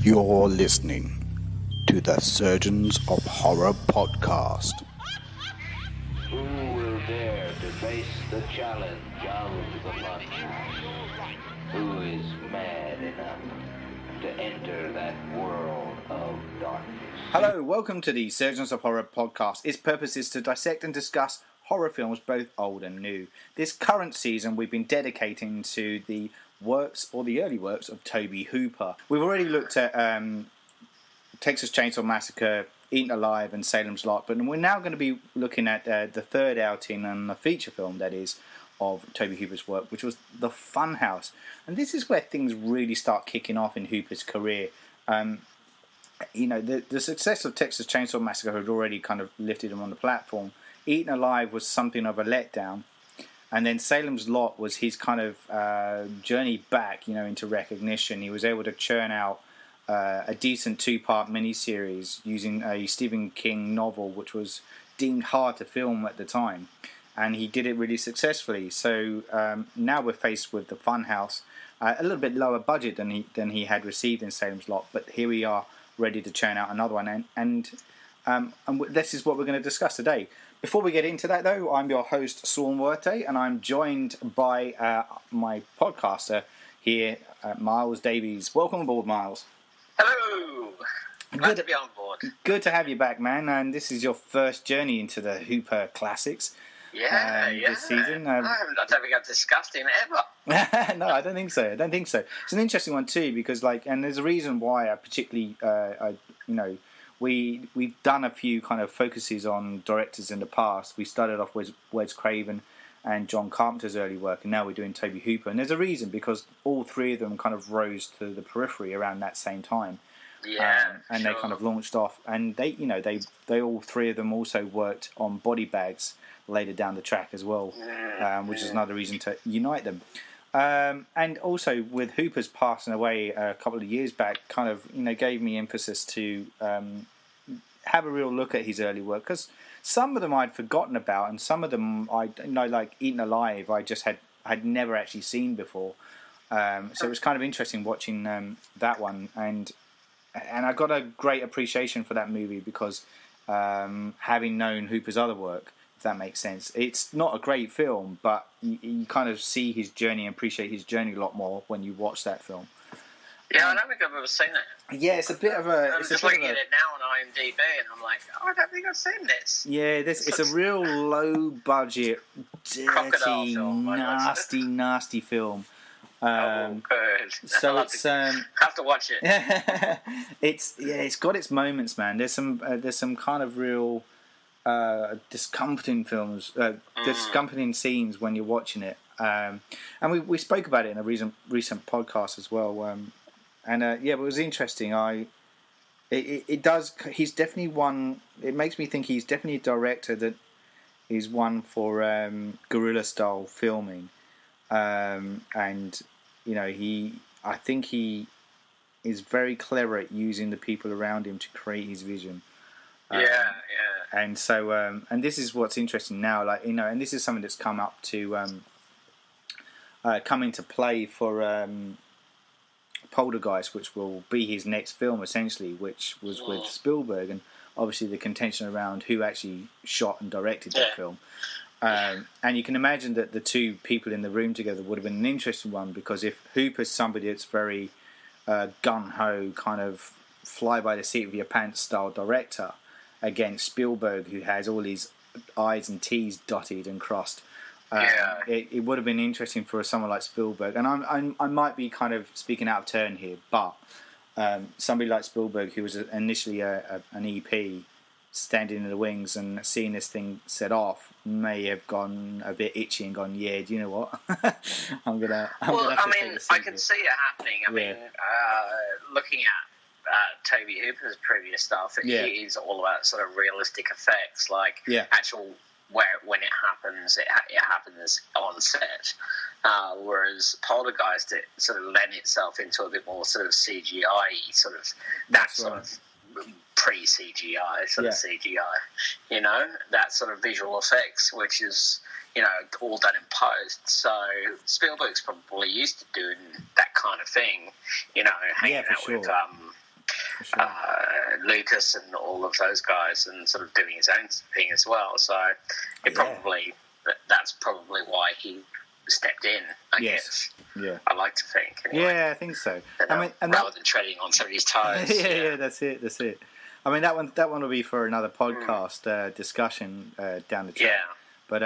You're listening to the Surgeons of Horror podcast. Who will dare to face the challenge of the Funhouse? Who is mad enough to enter that world of darkness? Hello, welcome to the Surgeons of Horror podcast. Its purpose is to dissect and discuss horror films, both old and new. This current season we've been dedicating to the works, or the early works, of Tobe Hooper. We've already looked at Texas Chainsaw Massacre, Eaten Alive and Salem's Lot, but we're now going to be looking at the third outing and the feature film, that is, of Tobe Hooper's work, which was The Funhouse. And this is where things really start kicking off in Hooper's career. The success of Texas Chainsaw Massacre had already kind of lifted him on the platform. Eaten Alive was something of a letdown. And then Salem's Lot was his kind of journey back, into recognition. He was able to churn out a decent two-part miniseries using a Stephen King novel, which was deemed hard to film at the time. And he did it really successfully. So now we're faced with The Funhouse, a little bit lower budget than he had received in Salem's Lot. But here we are, ready to churn out another one. And this is what we're going to discuss today. Before we get into that, though, I'm your host, Saul Muerte, and I'm joined by my podcaster here, Miles Davies. Welcome aboard, Miles. Hello! Glad to be on board. Good to have you back, man. And this is your first journey into the Hooper classics. This season. I don't think I've discussed him ever. No, I don't think so. It's an interesting one, too, because, and there's a reason why I particularly, We've done a few kind of focuses on directors in the past. We started off with Wes Craven and John Carpenter's early work, and now we're doing Tobe Hooper. And there's a reason, because all three of them kind of rose to the periphery around that same time. Yeah, and sure. They kind of launched off, and they all three of them also worked on Body Bags later down the track as well, which is another reason to unite them. And also with Hooper's passing away a couple of years back, kind of gave me emphasis to have a real look at his early work, because some of them I'd forgotten about, and some of them like Eaten Alive, I just had never actually seen before. So it was kind of interesting watching that one, and I got a great appreciation for that movie because having known Hooper's other work, if that makes sense. It's not a great film, but you kind of see his journey and appreciate his journey a lot more when you watch that film. Yeah, I don't think I've ever seen it. Yeah, it's a bit of a... I'm just looking at it now on IMDb, and I'm like, I don't think I've seen this. Yeah, it's a real low-budget, dirty, film, nasty film. Good. So it's have to watch it. It's got its moments, man. There's some kind of real... discomforting discomforting scenes when you're watching it, and we spoke about it in a recent podcast as well. But it was interesting. He's definitely one. It makes me think he's definitely a director that is one for guerrilla style filming, and I think he is very clever at using the people around him to create his vision. And so, and this is what's interesting now, and this is something that's come up to come into play for Poltergeist, which will be his next film, essentially, which was with Spielberg, and obviously the contention around who actually shot and directed that film. And you can imagine that the two people in the room together would have been an interesting one, because if Hooper's somebody that's very gung-ho, kind of fly-by-the-seat-of-your-pants style director, against Spielberg, who has all his I's and T's dotted and crossed. It would have been interesting for someone like Spielberg. And I might be kind of speaking out of turn here, but somebody like Spielberg, who was initially an EP, standing in the wings and seeing this thing set off, may have gone a bit itchy and gone, yeah, do you know what? I'm gonna have to take a seat I can see it happening. I mean, looking at Tobe Hooper's previous stuff, it is all about sort of realistic effects, actual when it happens on set. Whereas Poltergeist, it sort of lent itself into a bit more sort of CGI, sort of pre-CGI sort of CGI, that sort of visual effects, which is all done in post. So Spielberg's probably used to doing that kind of thing, hanging out with for sure. Lucas and all of those guys, and sort of doing his own thing as well. So that's probably why he stepped in, I guess. Yeah. I like to think. Anyway. Yeah, I think so. Rather than treading on somebody's toes. yeah, that's it. I mean, that one will be for another podcast discussion down the track. Yeah. But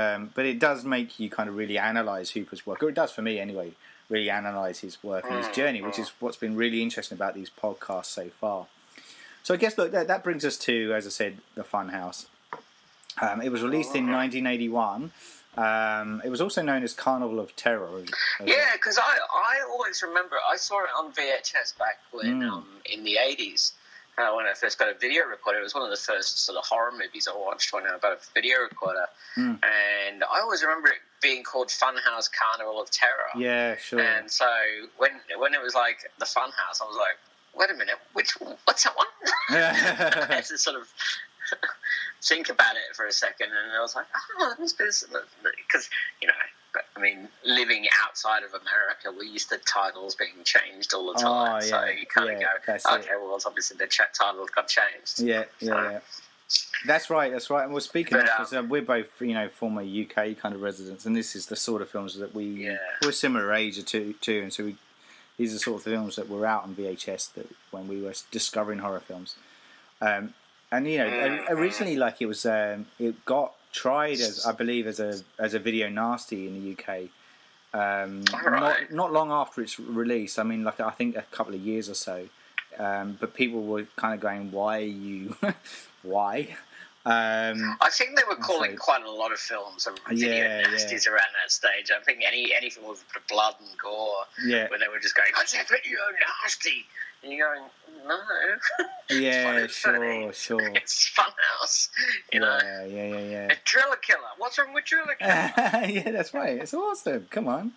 it does make you kind of really analyse Hooper's work, or it does for me anyway, really analyse his work and his journey, which is what's been really interesting about these podcasts so far. So I guess, look, that brings us to, as I said, the Funhouse. It was released in 1981. It was also known as Carnival of Terror. Yeah, because I always remember, I saw it on VHS back when in the 80s. When I first got a video recorder. It was one of the first sort of horror movies I watched when I got a video recorder. And I always remember it being called Funhouse Carnival of Terror. Yeah, sure. And so when it was like the Funhouse, I was like, wait a minute, what's that one? I had to sort of think about it for a second, and I was like, oh, this is, because, you know, I mean, living outside of America, we're used to titles being changed all the time. So you kind of go, okay, well, it's obviously the titles got changed. Yeah. That's right. And we're speaking because we're both, former UK kind of residents, and this is the sort of films that we're similar age too, and so these are the sort of films that were out on VHS that when we were discovering horror films. And originally, like, it was, it got tried as, I believe, as a video nasty in the UK. Not long after its release. I mean, like, I think a couple of years or so. But people were kind of going, "Why are you? Why?" I think they were calling quite a lot of films video nasties around that stage. I think any film with blood and gore, where they were just going, "I said video nasty," and you're going, "No." Yeah, sure. It's Funhouse, you know. Yeah. A Driller Killer. What's wrong with Driller Killer? Yeah, that's right. It's awesome. Come on.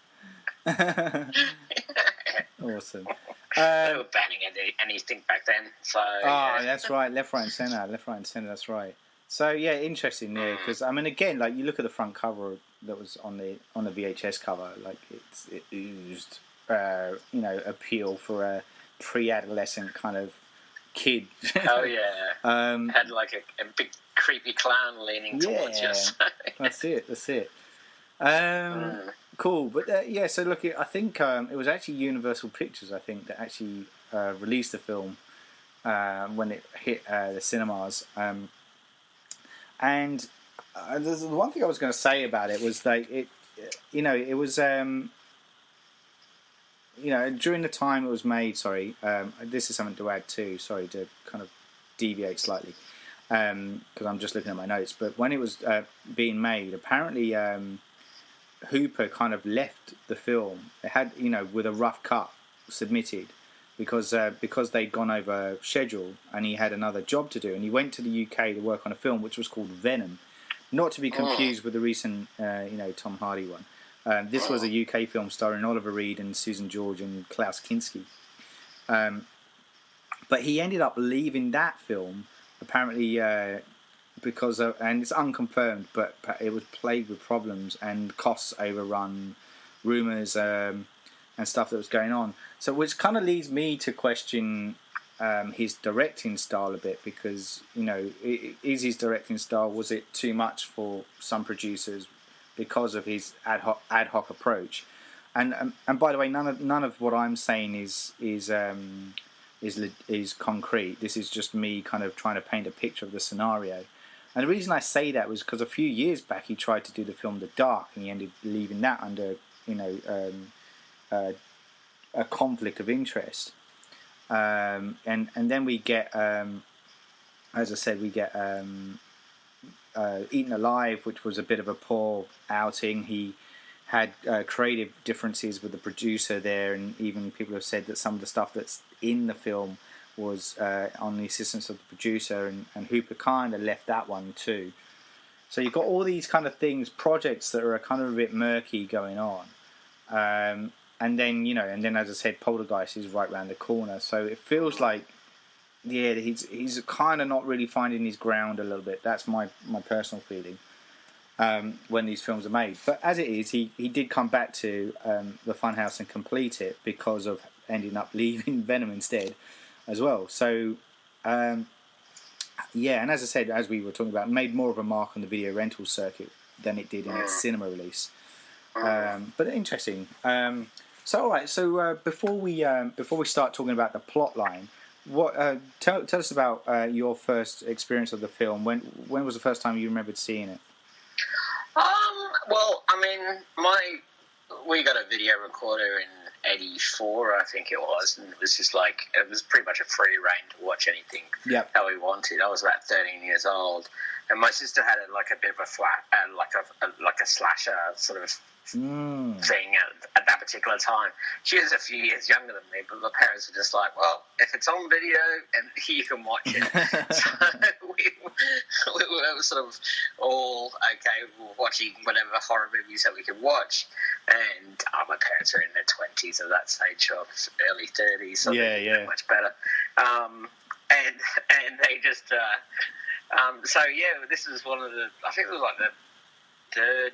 Awesome. They were banning anything back then. So. That's right. Left, right, and centre. That's right. So yeah, interesting. Yeah, because I mean, again, like you look at the front cover that was on the VHS cover, like it oozed, appeal for a pre-adolescent kind of kid. Oh yeah. Had like a big creepy clown leaning towards you. That's it. Cool, but so look, I think it was actually Universal Pictures, I think, that actually released the film when it hit the cinemas. And the one thing I was going to say about it was that it was during the time it was made. Sorry, this is something to add too. Sorry to kind of deviate slightly because I'm just looking at my notes. But when it was being made, apparently. Hooper kind of left the film. It had, with a rough cut submitted because they'd gone over schedule and he had another job to do. And he went to the UK to work on a film which was called Venom, not to be confused with the recent, Tom Hardy one. This was a UK film starring Oliver Reed and Susan George and Klaus Kinski. But he ended up leaving that film apparently. Because and it's unconfirmed, but it was plagued with problems and costs overrun, rumours and stuff that was going on. So which kind of leads me to question his directing style a bit, because is his directing style, was it too much for some producers because of his ad hoc approach? And by the way, none of what I'm saying is concrete. This is just me kind of trying to paint a picture of the scenario. And the reason I say that was because a few years back he tried to do the film The Dark, and he ended up leaving that under a conflict of interest. And then we get, as I said, Eaten Alive, which was a bit of a poor outing. He had creative differences with the producer there, and even people have said that some of the stuff that's in the film was on the assistance of the producer, and Hooper kind of left that one too. So you've got all these kind of projects that are kind of a bit murky going on. And then as I said, Poltergeist is right around the corner. So it feels like, he's kind of not really finding his ground a little bit. That's my personal feeling when these films are made. But as it is, he did come back to the Funhouse and complete it because of ending up leaving Venom instead. as well. So, and as I said, as we were talking about, it made more of a mark on the video rental circuit than it did in its cinema release. But interesting. So, all right. So, before we start talking about the plot line, tell us about your first experience of the film. When was the first time you remembered seeing it? Well, I mean, we got a video recorder in '84, I think it was, and it was just like, it was pretty much a free reign to watch anything how we wanted. I was about 13 years old, and my sister had a bit of a like a slasher sort of thing at that particular time. She was a few years younger than me, but my parents were just like, well, if it's on video and you can watch it. So we were sort of all okay watching whatever horror movies that we could watch. And my parents are in their 20s at that stage, or early 30s, so they're much better. And they just this is one of the, I think it was like the third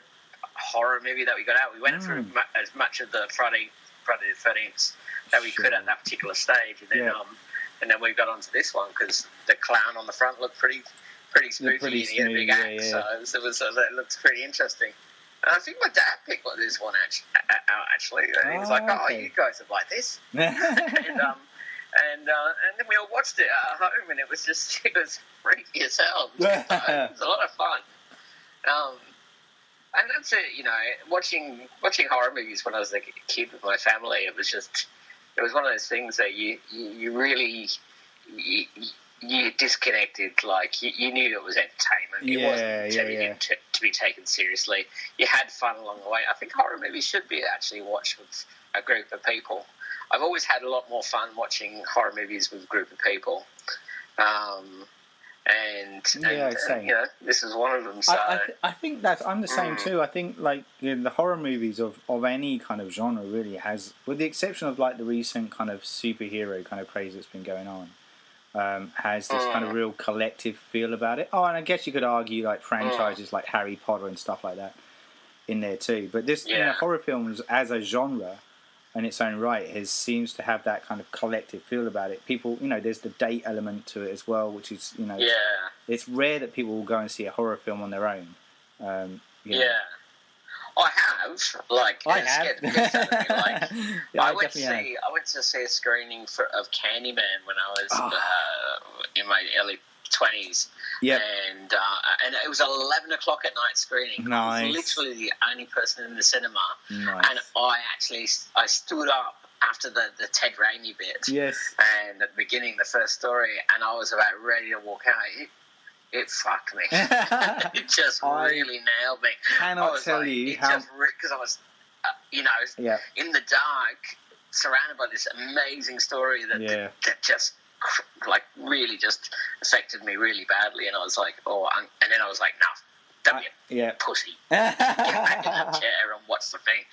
horror movie that we got out. We went through as much of the Friday the 13th that we could at that particular stage, and then we got onto this one because the clown on the front looked pretty spooky, and he had a big axe, so it looked pretty interesting. And I think my dad picked this one actually. He was like, okay. You guys would like this. and then we all watched it at home, and it was freaky as hell. It was a lot of fun. And that's it, watching horror movies when I was a kid with my family, it was one of those things that you really you disconnected, like you knew it was entertainment. It wasn't to be taken seriously. You had fun along the way. I think horror movies should be actually watched with a group of people. I've always had a lot more fun watching horror movies with a group of people. This is one of them. So I think that I'm the same too. I think the horror movies of any kind of genre really has, with the exception of the recent kind of superhero kind of craze that's been going on, has this kind of real collective feel about it. Oh, and I guess you could argue franchises like Harry Potter and stuff like that in there too. But this horror films as a genre in its own right seems to have that kind of collective feel about it. People, there's the date element to it as well, which is, it's rare that people will go and see a horror film on their own. I have. I have. I went to see a screening of Candyman when I was in my early 20s. Yep. And it was 11 o'clock at night screening. Nice. I was literally the only person in the cinema. Nice. And I stood up after the Ted Raimi bit. Yes. And at the beginning, the first story, and I was about ready to walk out. It fucked me. It just really nailed me. Cannot tell you how... Because I was, in the dark, surrounded by this amazing story that just... really just affected me really badly, and I was like, and then I was like, no, pussy, get back in that chair and watch the thing,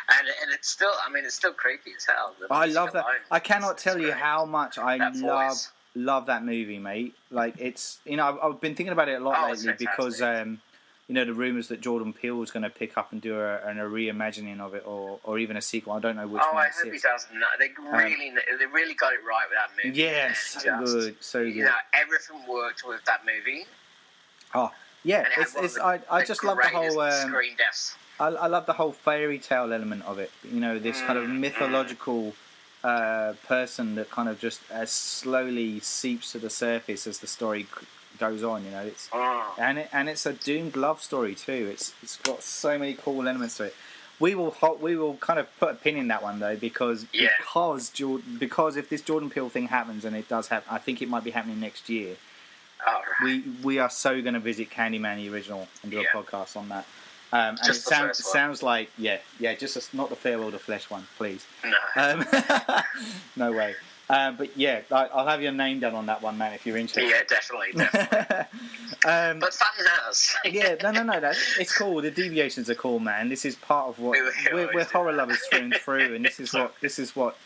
and it's still creepy as hell. I love that. I cannot tell you how much I love that movie, mate. It's I've been thinking about it a lot lately because the rumours that Jordan Peele was going to pick up and do a reimagining of it, or even a sequel. I don't know which one. I hope he doesn't. They really got it right with that movie. Yeah, so good. Everything worked with that movie. Oh, yeah. I just love the whole screen deaths. I love the whole fairy tale element of it. This kind of mythological person that kind of just slowly seeps to the surface as the story goes on. And it's a doomed love story too. It's got so many cool elements to it. We will kind of put a pin in that one though, because if this Jordan Peele thing happens, and it does happen, I think it might be happening next year. Right. We are so going to visit Candyman the original and do a podcast on that. And just it sounds like just not the Farewell to Flesh one, please. No. No way. But I'll have your name down on that one, man, if you're interested. Yeah, definitely. But Funhouse. No. It's cool. The deviations are cool, man. This is part of what we're horror lovers through and through, and this is what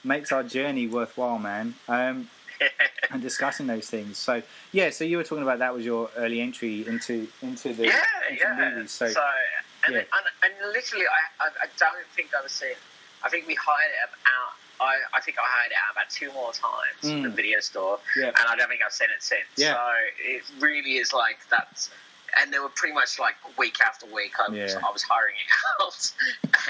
makes our journey worthwhile, man. And discussing those things. So you were talking about that was your early entry into the movies. So and literally, I don't think I was seeing. I think we hired it out I think I had it out about 2 more times in the video store, and I don't think I've seen it since. Yeah. So it really is like that's, and they were pretty much like week after week. I was hiring it out,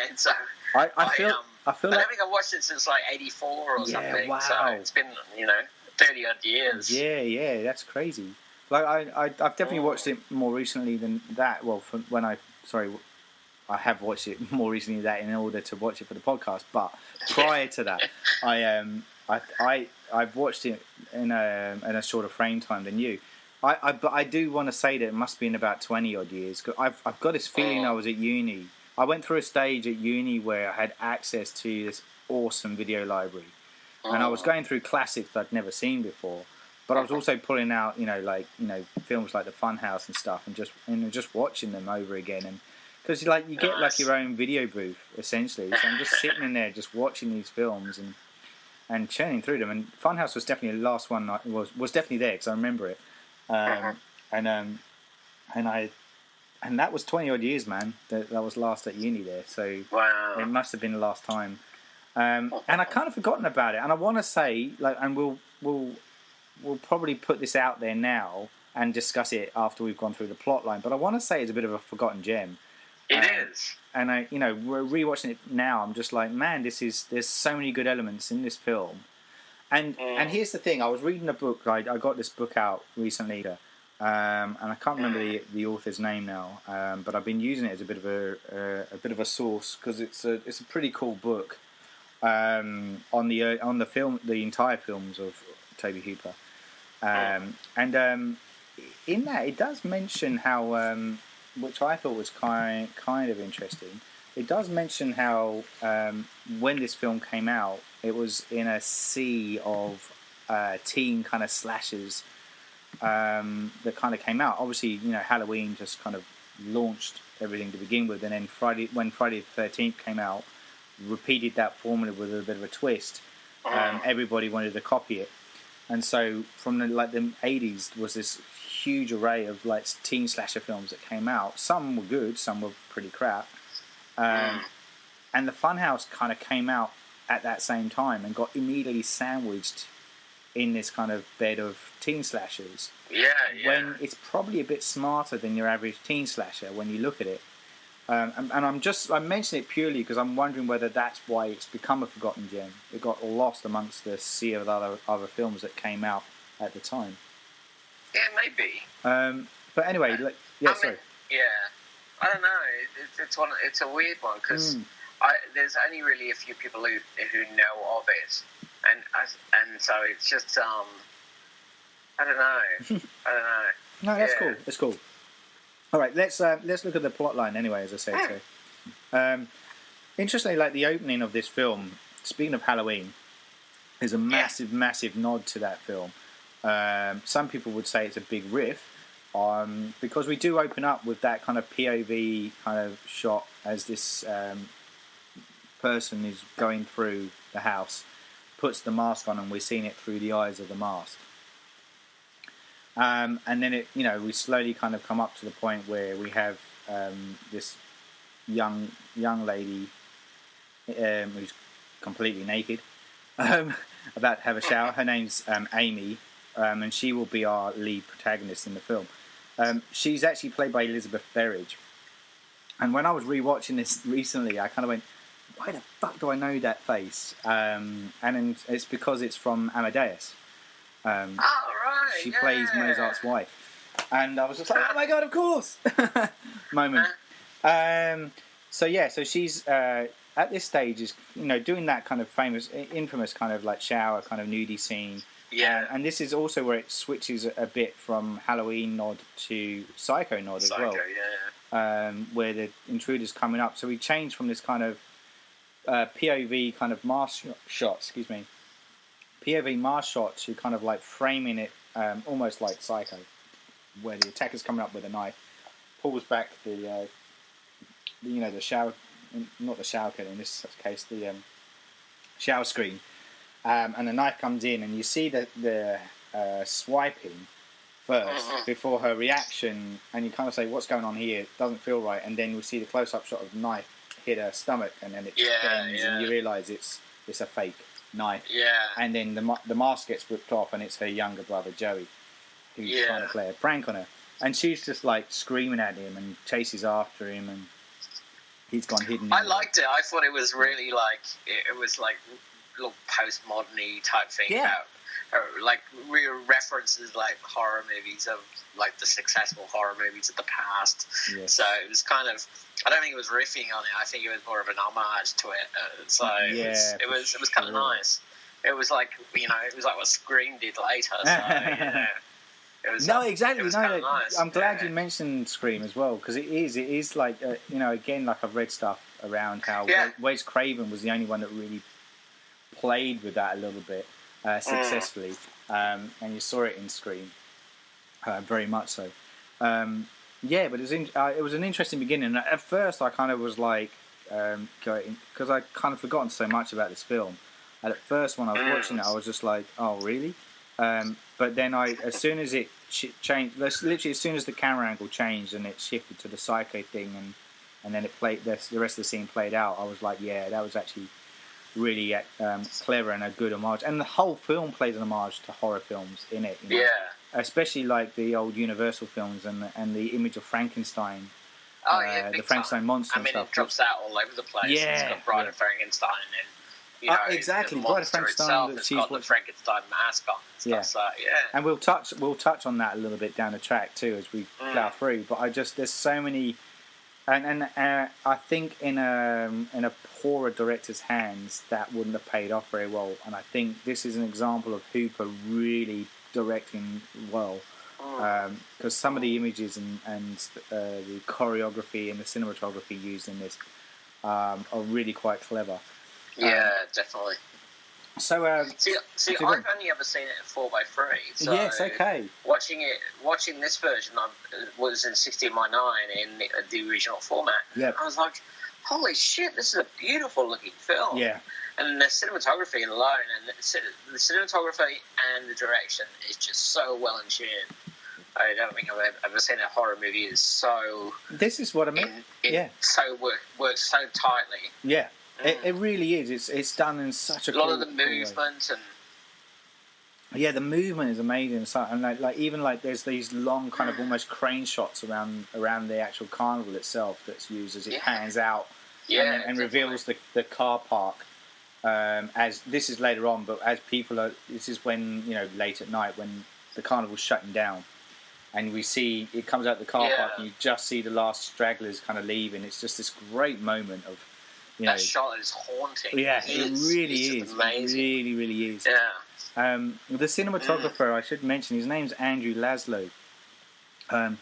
and so I feel like I don't think I've watched it since like '84 or something. Wow. So it's been 30 odd years. Yeah, that's crazy. Like I've definitely watched it more recently than that. Well, I have watched it more recently than that in order to watch it for the podcast. But prior to that, I've watched it in a shorter frame time than you. But I do want to say that it must have been about 20 odd years. Cause I've got this feeling I was at uni. I went through a stage at uni where I had access to this awesome video library, and I was going through classics that I'd never seen before. But I was also pulling out, films like the Funhouse and stuff, and just watching them over again. And because you get like your own video booth essentially, so I'm just sitting in there just watching these films and churning through them. And Funhouse was definitely the last one. Was definitely there because I remember it. And that was 20 odd years, man. That was last at uni there. So wow. It must have been the last time. And I kind of forgotten about it. And I want to say, and we'll probably put this out there now and discuss it after we've gone through the plot line. But I want to say it's a bit of a forgotten gem. It is. And we're rewatching it now. I'm just like, man, there's so many good elements in this film. And here's the thing. I was reading a book. I got this book out recently, and I can't remember the author's name now. But I've been using it as a bit of a source because it's a pretty cool book on the film, the entire films of Tobe Hooper. And in that, it does mention how, which I thought was kind of interesting. It does mention how when this film came out, it was in a sea of teen kind of slashers that kind of came out. Obviously, Halloween just kind of launched everything to begin with, and then when Friday the 13th came out, repeated that formula with a bit of a twist. Everybody wanted to copy it. And so from the 80s was this huge array of teen slasher films that came out. Some were good, some were pretty crap. And the Funhouse kind of came out at that same time and got immediately sandwiched in this kind of bed of teen slashers. Yeah. When it's probably a bit smarter than your average teen slasher when you look at it. And I mention it purely because I'm wondering whether that's why it's become a forgotten gem. It got lost amongst the sea of other films that came out at the time. Yeah, maybe. But anyway, sorry. Yeah, I don't know. It's a weird one because there's only really a few people who know of it, and so it's just I don't know. No, that's cool. That's cool. All right, let's look at the plot line anyway, as I said. So, interestingly, the opening of this film, speaking of Halloween, is a massive nod to that film. Some people would say it's a big riff, because we do open up with that kind of POV kind of shot as this person is going through the house, puts the mask on, and we're seeing it through the eyes of the mask. And then we slowly kind of come up to the point where we have this young lady who's completely naked, about to have a shower. Her name's Amy, and she will be our lead protagonist in the film. She's actually played by Elizabeth Berridge. And when I was rewatching this recently, I kind of went, why the fuck do I know that face? And it's because it's from Amadeus. She plays Mozart's wife, and I was just like, "Oh my god, of course!" moment. So she's at this stage is doing that kind of infamous kind of shower kind of nudie scene. Yeah, and this is also where it switches a bit from Halloween nod to Psycho nod as well. Yeah. Where the intruder's coming up, so we change from this kind of POV kind of mask shot. POV mask shot to kind of framing it almost like Psycho, where the attacker's coming up with a knife, pulls back the shower, not the shower curtain in this case, the shower screen, and the knife comes in, and you see the swiping first before her reaction, and you kind of say, what's going on here? It doesn't feel right, and then we see the close-up shot of the knife hit her stomach, and then it bends, and you realise it's a fake. knife. Yeah. And then the mask gets ripped off, and it's her younger brother Joey, who's trying to play a prank on her, and she's just like screaming at him and chases after him, and he's gone hidden. I liked it. I thought it was really like it was like a little postmodern-y type thing about like real references like horror movies of like the successful horror movies of the past. Yes. So it was kind of, I don't think it was riffing on it. I think it was more of an homage to it. So it was kind of nice. It was like, you know, it was like what Scream did later. So it was, no, exactly. It was no, nice. I'm glad you mentioned Scream as well, because it is like you know, again, like I've read stuff around how Wes Craven was the only one that really played with that a little bit successfully, and you saw it in Scream, very much so. Yeah, but it was an interesting beginning. At first, I kind of was like, because I kind of forgotten so much about this film. And at first, when I was watching it, I was just like, "Oh, really?" But then, as soon as it changed, literally as soon as the camera angle changed and it shifted to the psycho thing, and then it played, the rest of the scene played out, I was like, "Yeah, that was actually really clever and a good homage." And the whole film plays an homage to horror films in it. You know? Yeah. Especially like the old Universal films and the image of Frankenstein. The Frankenstein monster. I mean, and stuff. It drops out all over the place. Yeah, it's got Bride of Frankenstein and. You know, exactly. The monster itself has got the Frankenstein mask on and stuff. So, and we'll touch on that a little bit down the track too as we plow through. But there's so many, and I think in a poorer director's hands that wouldn't have paid off very well. And I think this is an example of Hooper really directing well, because some of the images and the choreography and the cinematography used in this are really quite clever. Yeah, definitely. So, see, I've only ever seen it in 4:3. So yes, okay. Watching this version was in 16:9 in the original format. Yeah. I was like, holy shit, this is a beautiful looking film. Yeah. And the cinematography alone, and the cinematography and the direction is just so well in tune. I don't think I've ever seen a horror movie is so. This is what I mean. So works so tightly. Yeah. It really is. It's done in such a lot of the movement and the movement is amazing. And like even like there's these long kind of almost crane shots around the actual carnival itself that's used as it pans out and reveals the car park. As this is later on, but as people are, this is when late at night when the carnival's shutting down, and we see it comes out the car park and you just see the last stragglers kind of leaving. It's just this great moment of. That shot is haunting. Yeah, it really is. Amazing. It really, really is. Yeah. The cinematographer, I should mention, his name's Andrew Laszlo. And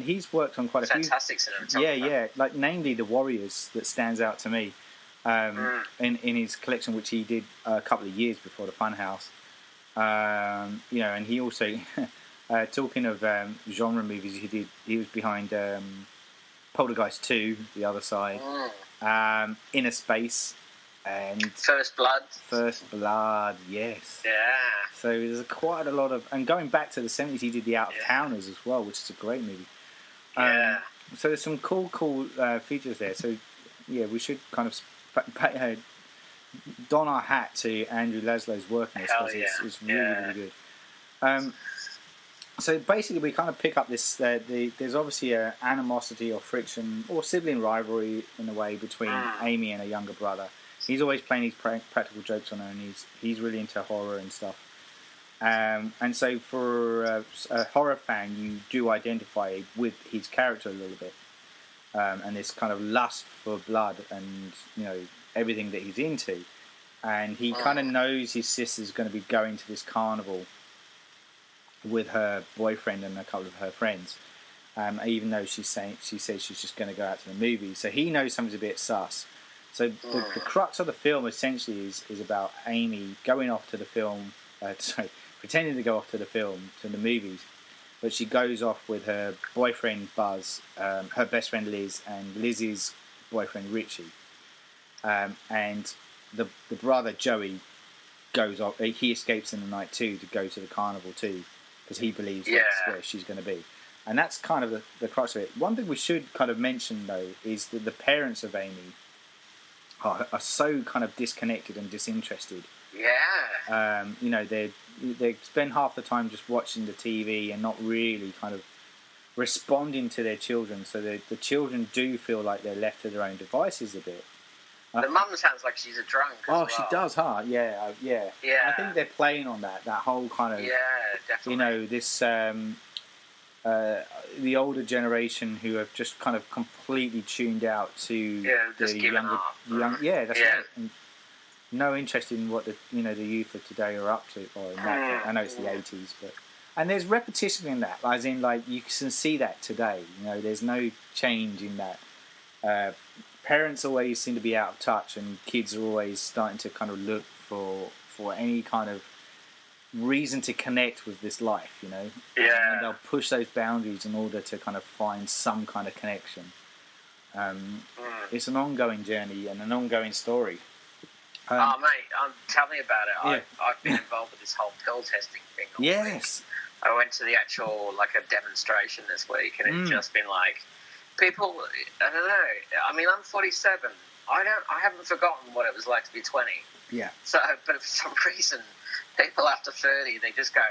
he's worked on quite a few. Fantastic cinematographer. Yeah. Like namely The Warriors that stands out to me in his collection, which he did a couple of years before the Funhouse. And he also, talking of genre movies, he was behind Poltergeist 2, The Other Side. Inner Space and First Blood, yes. Yeah. So there's quite a lot of, and going back to the 70s, he did The Out of Towners as well, which is a great movie. So there's some cool features there. So yeah, we should kind of don our hat to Andrew Laszlo's work on this because it's really really good. So basically, we kind of pick up this. There's obviously a animosity or friction or sibling rivalry in a way between Amy and her younger brother. He's always playing these practical jokes on her, and he's really into horror and stuff. And so, for a horror fan, you do identify with his character a little bit, and this kind of lust for blood and everything that he's into. And he kind of knows his sister's going to be going to this carnival with her boyfriend and a couple of her friends, even though she says she's just going to go out to the movies. So he knows something's a bit sus. So the crux of the film essentially is about Amy going off to the film, pretending to go off to the movies, but she goes off with her boyfriend Buzz, her best friend Liz, and Liz's boyfriend Richie, and the brother Joey goes off. He escapes in the night too to go to the carnival too. Because he believes that's where she's going to be. And that's kind of the crux of it. One thing we should kind of mention, though, is that the parents of Amy are so kind of disconnected and disinterested. Yeah. You know, they spend half the time just watching the TV and not really kind of responding to their children. So the children do feel like they're left to their own devices a bit. The mum sounds like she's a drunk as well. She does, huh? Yeah. I think they're playing on that whole kind of... Yeah, definitely. You know, this... the older generation who have just kind of completely tuned out to the younger... That's right. And no interest in what the youth of today are up to. Or in that, I know it's the 80s, but... And there's repetition in that, as in, like, you can see that today. You know, there's no change in that. Parents always seem to be out of touch, and kids are always starting to kind of look for any kind of reason to connect with this life, you know? Yeah. And they'll push those boundaries in order to kind of find some kind of connection. It's an ongoing journey and an ongoing story. Mate, tell me about it. Yeah. I've been involved with this whole pill testing thing. Yes. I went to the actual, like, a demonstration this week, and it's just been like, people, I don't know. I mean, I'm 47. I haven't forgotten what it was like to be 20. Yeah. So, but for some reason, people after 30, they just go,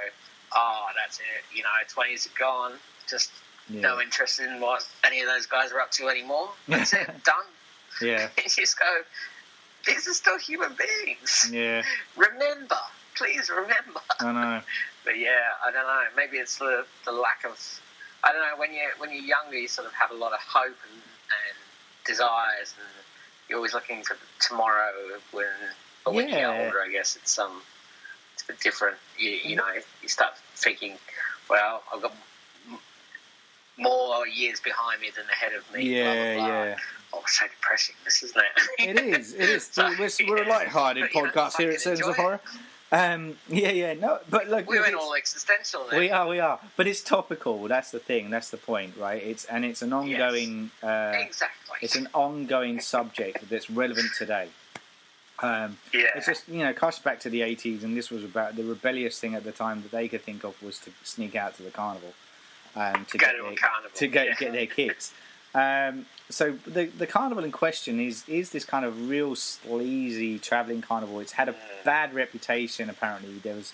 oh, that's it. You know, 20s are gone. Just no interest in what any of those guys are up to anymore. That's it. Done. Yeah. You just go, these are still human beings. Yeah. Remember. Please remember. I know. But yeah, I don't know. Maybe it's the lack of... I don't know, when you're younger, you sort of have a lot of hope and desires, and you're always looking for tomorrow. When you get older, I guess it's a bit different. You know, you start thinking, well, I've got more years behind me than ahead of me. Yeah, blah, blah, blah. yeah. Oh, it's so depressing, this, isn't it? It is. So, we're a light-hearted podcast here at Surgeons of Horror. No, but look, we went all existential there. We are, but it's topical. That's the thing. That's the point, right? It's an ongoing. Exactly. It's an ongoing subject that's relevant today. It's just casts back to the 80s, and this was about the rebellious thing at the time that they could think of was to sneak out to the carnival, to get their kids. So the carnival in question is this kind of real sleazy travelling carnival. It's had a bad reputation, apparently. There's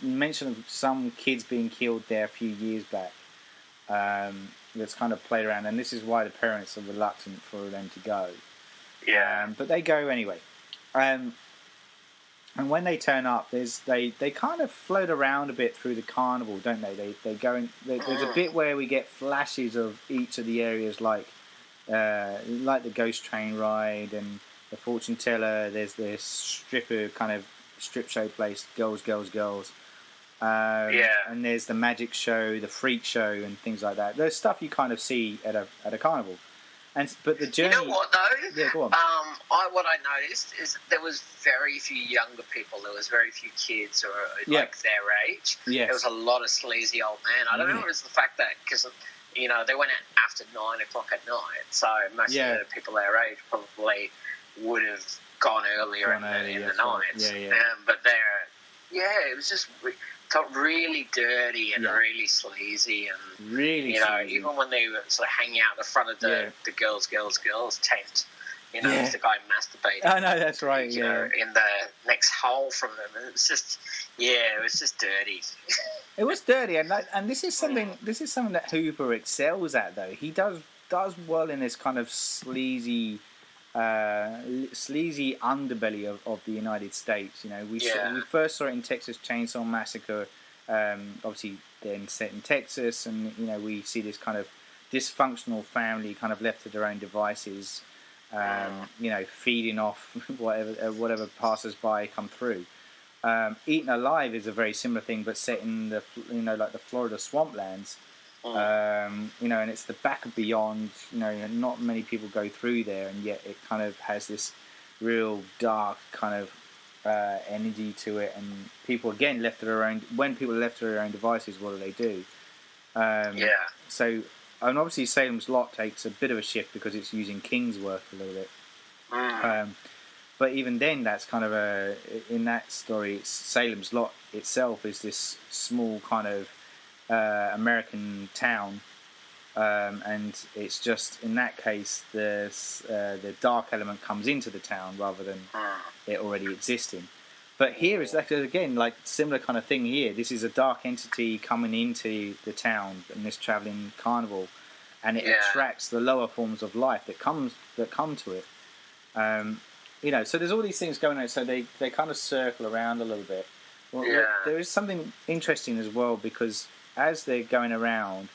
mention of some kids being killed there a few years back. That's kind of played around, and this is why the parents are reluctant for them to go. Yeah. But they go anyway. And when they turn up, they kind of float around a bit through the carnival, don't they? They go in. There's a bit where we get flashes of each of the areas, like the ghost train ride and the fortune teller. There's this strip show place, girls. And there's the magic show, the freak show, and things like that. There's stuff you kind of see at a carnival. But the journey... You know what, though? Yeah, go on. What I noticed is that there was very few younger people. There was very few kids or like their age. Yes. There was a lot of sleazy old men. I don't know if it was the fact that, because, they went out after 9 o'clock at night, so most of the people their age probably would have gone earlier in the night. Yeah. But it was just... felt really dirty and really sleazy, and really, even when they were sort of hanging out the front of the girls tent, there's the guy masturbating. I know, that's right. In the next hole from them, and it was just, it was just dirty. It was dirty, and this is something that Hooper excels at, though. He does well in this kind of sleazy underbelly of the United States. We first saw it in Texas Chainsaw Massacre, obviously then set in Texas, and we see this kind of dysfunctional family kind of left to their own devices, feeding off whatever passers-by come through. Eaten Alive is a very similar thing, but set in the like the Florida swamplands. And it's the back of beyond. Not many people go through there, and yet it kind of has this real dark kind of energy to it. And people again left to their own. When people are left to their own devices, what do? So, and obviously Salem's Lot takes a bit of a shift because it's using King's work a little bit. But even then, that's kind of in that story. Salem's Lot itself is this small kind of American town and it's just in that case the dark element comes into the town rather than it already existing. But here is like again like similar kind of thing here. This is a dark entity coming into the town in this traveling carnival, and it attracts the lower forms of life that come to it. So there's all these things going on. So they kind of circle around a little bit. Well, there is something interesting as well because as they're going around,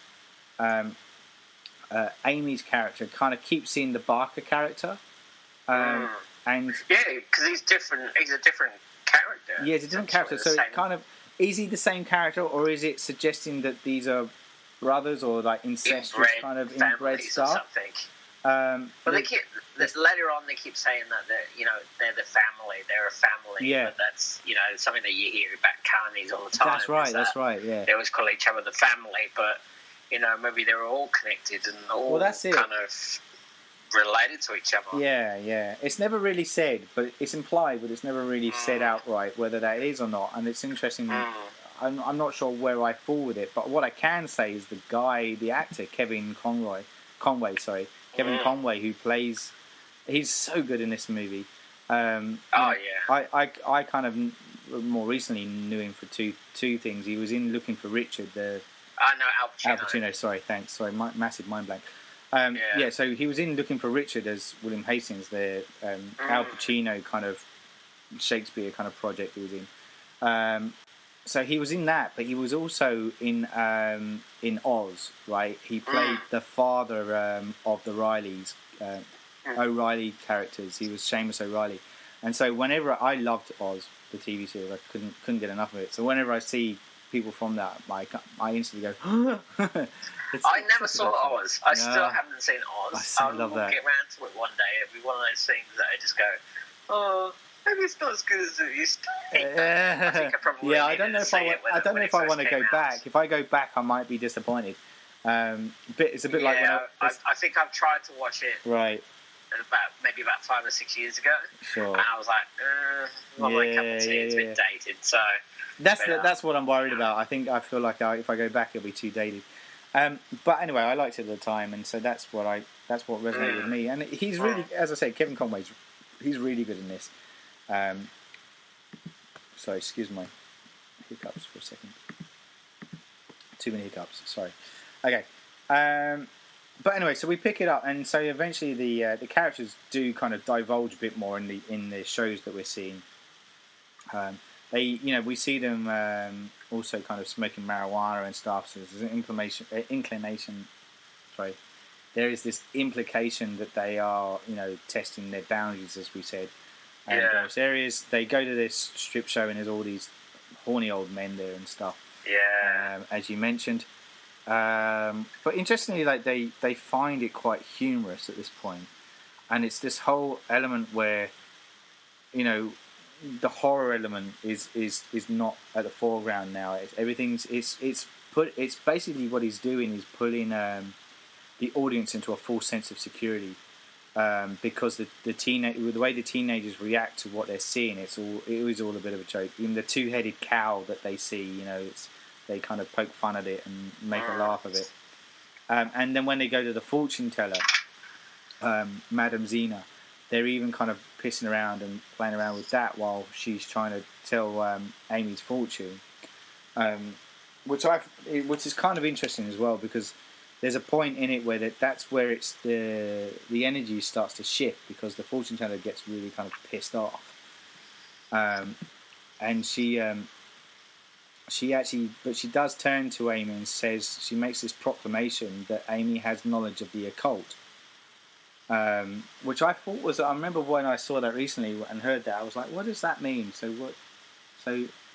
Amy's character kind of keeps seeing the Barker character, and because he's different. He's a different character. Yeah, it's a different character. So it kind of is he the same character, or is it suggesting that these are brothers or like incestuous kind of inbred stuff? But they keep later on. They keep saying that they're the family. They're a family. Yeah. But that's something that you hear about carnies all the time. That's right. That's right. Yeah. They always call each other the family, but maybe they're all connected and all kind of related to each other. Yeah. It's never really said, but it's implied, but it's never really said outright whether that is or not. And it's interesting. I'm not sure where I fall with it, but what I can say is the actor Kevin Conway, who plays, he's so good in this movie. I kind of more recently knew him for two things. He was in Looking for Richard. I know Al Pacino. Sorry, thanks. Sorry, massive mind blank. So he was in Looking for Richard as William Hastings, the Al Pacino kind of Shakespeare kind of project he was in. So he was in that, but he was also in Oz, right? He played the father of the O'Reilly characters. He was Seamus O'Reilly, and so whenever I loved Oz, the TV series, I couldn't get enough of it. So whenever I see people from that, I instantly go. I never saw Oz. I still haven't seen Oz. I still love that. We'll get around to it one day. It'll be one of those things that I just go, oh, maybe it's not as good as it used to be. I think I probably I don't know if I want to go back. If I go back, I might be disappointed. It's a bit like when I think I've tried to watch it. Right. Maybe about 5 or 6 years ago. Sure. And I was like, not my cup of tea. It's a bit dated. So that's what I'm worried about. I feel like if I go back, it'll be too dated. But anyway, I liked it at the time, and so that's what resonated with me. And he's really, as I said, Kevin Conway's he's really good in this. Sorry, excuse my hiccups for a second. Too many hiccups. Sorry. Okay. But anyway, so we pick it up, and so eventually the characters do kind of divulge a bit more in the shows that we're seeing. We see them also kind of smoking marijuana and stuff. So there's an inclination. Sorry, there is this implication that they are, testing their boundaries, as we said. And those areas, they go to this strip show, and there's all these horny old men there and stuff. Yeah. As you mentioned. But interestingly, like they find it quite humorous at this point, and it's this whole element where, the horror element is not at the foreground now. It's basically what he's doing is putting the audience into a false sense of security, because the way the teenagers react to what they're seeing, it is all a bit of a joke. Even the two-headed cow that they see, they kind of poke fun at it and make a laugh of it. And then when they go to the fortune teller, Madame Zena, they're even kind of pissing around and playing around with that while she's trying to tell Amy's fortune, which is kind of interesting as well, because there's a point in it where that's where it's the energy starts to shift, because the fortune teller gets really kind of pissed off, and she does turn to Amy and says, she makes this proclamation that Amy has knowledge of the occult, which I thought I remember when I saw that recently and heard that, I was like, what does that mean? So